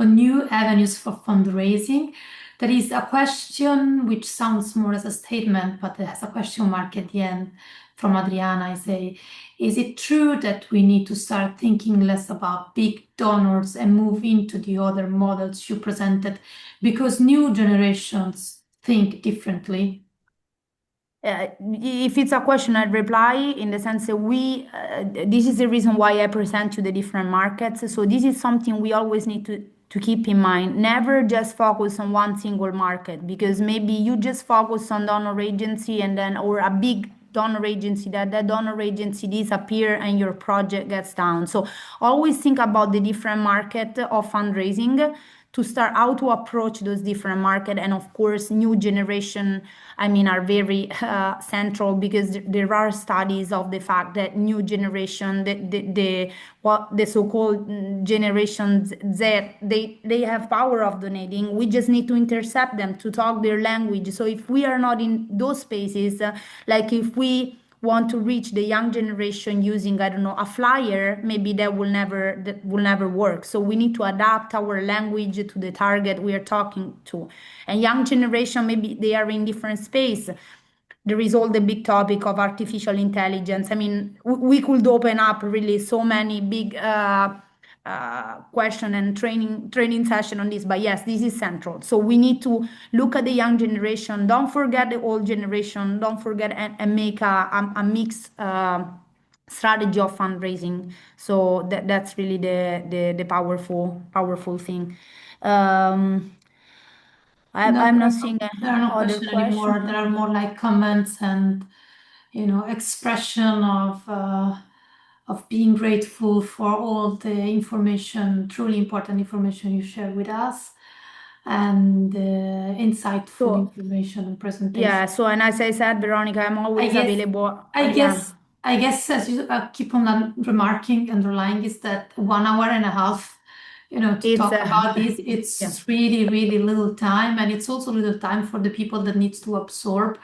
on new avenues for fundraising. There is a question which sounds more as a statement, but it has a question mark at the end from Adriana. I say, is it true that we need to start thinking less about big donors and move into the other models you presented because new generations think differently? if it's a question, I'd reply in the sense that this is the reason why I present you the different markets. So this is something we always need to keep in mind. Never just focus on one single market, because maybe you just focus on donor agency and then, or a big donor agency, that donor agency disappear and your project gets down. So always think about the different market of fundraising to start how to approach those different market. And of course new generation, I mean, are very central, because there are studies of the fact that new generation, the what the so-called generation Z, they have power of donating. We just need to intercept them to talk their language. So if we are not in those spaces, like if we want to reach the young generation using, I don't know, a flyer, maybe that will never work. So we need to adapt our language to the target we are talking to. And young generation, maybe they are in different space. There is all the big topic of artificial intelligence. I mean, we could open up really so many big question and training session on this. But yes, this is central. So we need to look at the young generation. Don't forget the old generation. Don't forget, and make a mixed strategy of fundraising. So that's really the powerful thing. Um, No, I'm not seeing there are no other questions anymore. There question. are more like comments and, expression of being grateful for all the information, truly important information you share with us, and insightful So information and presentation. yeah, so and as I said, Veronica, I'm I always guess, available. I Yeah, guess, I guess, as you keep on remarking, underlying, is that 1 hour and a half, to it's talk about this, yeah, it's really, really little time, and it's also little time for the people that needs to absorb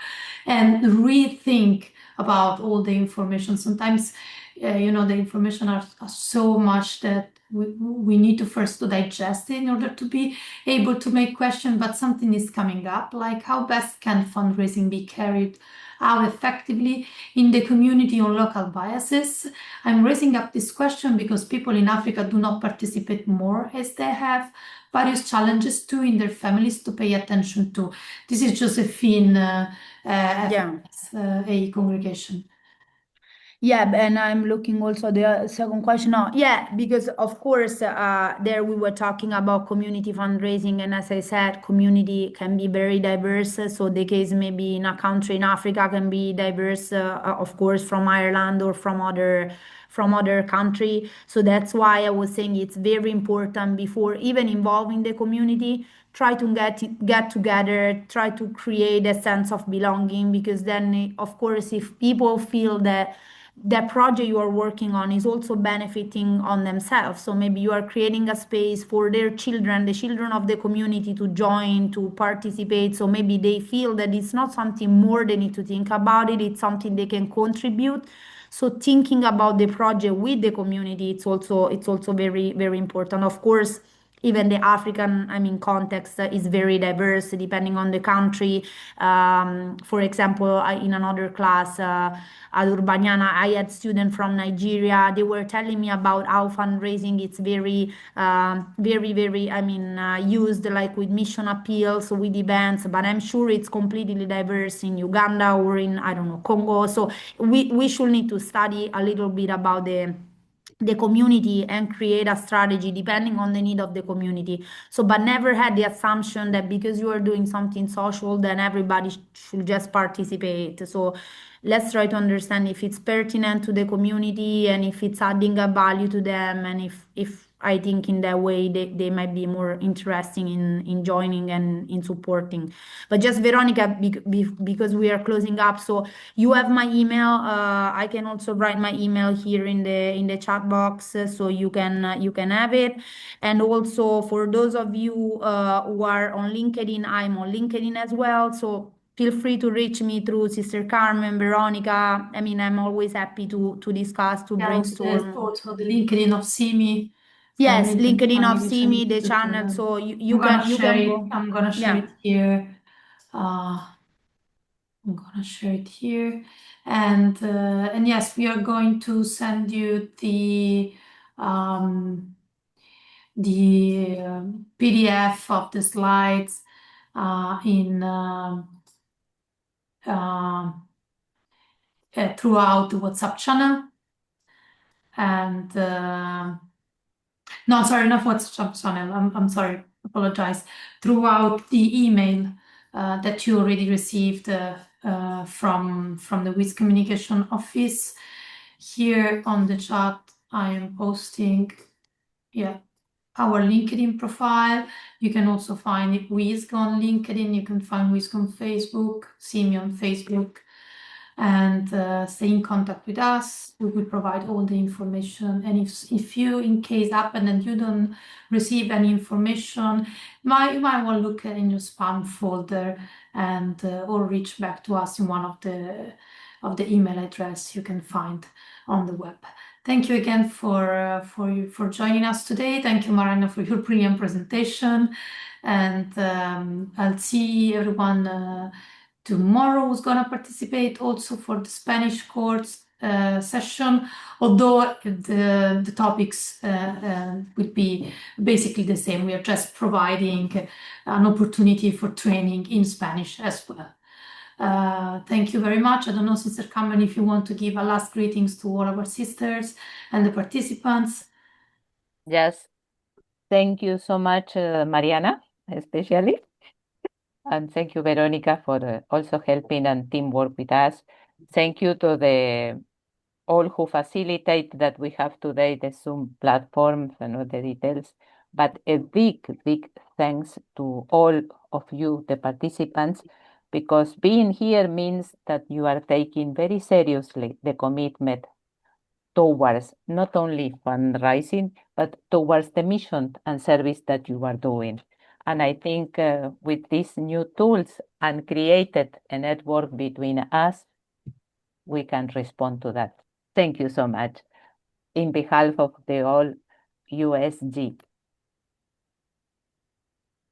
and rethink about all the information. Sometimes, the information are so much that we need to first to digest it in order to be able to make questions. But something is coming up, like how best can fundraising be carried out effectively in the community on local biases. I'm raising up this question because people in Africa do not participate more, as they have various challenges too in their families to pay attention to. This is Josephine, yeah. FMS, a congregation. Yeah, and I'm looking also at the second question. No, yeah, because of course, there we were talking about community fundraising, and as I said, community can be very diverse. So the case maybe in a country in Africa can be diverse, of course, from Ireland or from other country. So that's why I was saying it's very important before even involving the community. Try to get together, try to create a sense of belonging, because then, of course, if people feel that the project you are working on is also benefiting on themselves. So maybe you are creating a space for their children, the children of the community, to join, to participate. So maybe they feel that it's not something more they need to think about it, it's something they can contribute. So thinking about the project with the community, it's also very, very important. Of course, even the African, I mean, context is very diverse depending on the country. For example, in another class at Urbaniana, I had students from Nigeria. They were telling me about how fundraising it's very, very, very, I mean, used like with mission appeals, with events, but I'm sure it's completely diverse in Uganda or in, I don't know, Congo. So we should need to study a little bit about the community and create a strategy depending on the need of the community. So but never had the assumption that because you are doing something social then everybody should just participate. So let's try to understand if it's pertinent to the community and if it's adding a value to them, and if I think in that way they might be more interesting in joining and in supporting. But just Veronica, because we are closing up, so you have my email. I can also write my email here in the chat box, so you can have it. And also for those of you who are on LinkedIn, I'm on LinkedIn as well. So feel free to reach me through Sister Carmen, Veronica. I mean, I'm always happy to discuss, to Yeah, also there's brainstorm. also the LinkedIn of Simi from Yes, LinkedIn LinkedIn of Communication Simi, the Institute. channel. So you, I'm you gonna can you share can it. go. I'm gonna share Yeah. it here. Uh, I'm gonna share it here. And yes, we are going to send you um, the PDF of the slides in throughout the WhatsApp channel. And no, sorry, not WhatsApp channel. I'm sorry, apologize. Throughout the email that you already received from the WIS Communication Office. Here on the chat, I am posting, our LinkedIn profile. You can also find it WISC on LinkedIn. You can find WISC on Facebook, see me on Facebook, and stay in contact with us. We will provide all the information. And if you, in case happen and you don't receive any information, you might want to look in your spam folder and or reach back to us in one of the email address you can find on the web. Thank you again for joining us today. Thank you, Marianna, for your brilliant presentation. And I'll see everyone tomorrow who's going to participate also for the Spanish course session, although the topics will be basically the same. We are just providing an opportunity for training in Spanish as well. Thank you very much. I don't know, Sister Cameron, if you want to give a last greetings to all of our sisters and the participants. Yes, thank you so much, Mariana, especially. And thank you, Veronica, for also helping and teamwork with us. Thank you to all who facilitate that we have today the Zoom platforms and all the details. But a big, big thanks to all of you, the participants, because being here means that you are taking very seriously the commitment towards not only fundraising, but towards the mission and service that you are doing. And I think with these new tools and created a network between us, we can respond to that. Thank you so much. In behalf of the all USG.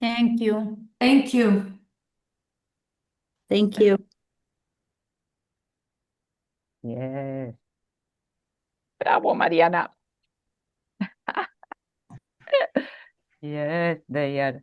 Thank you. Thank you. Thank you. Yes. Bravo, Mariana. Yes, they are.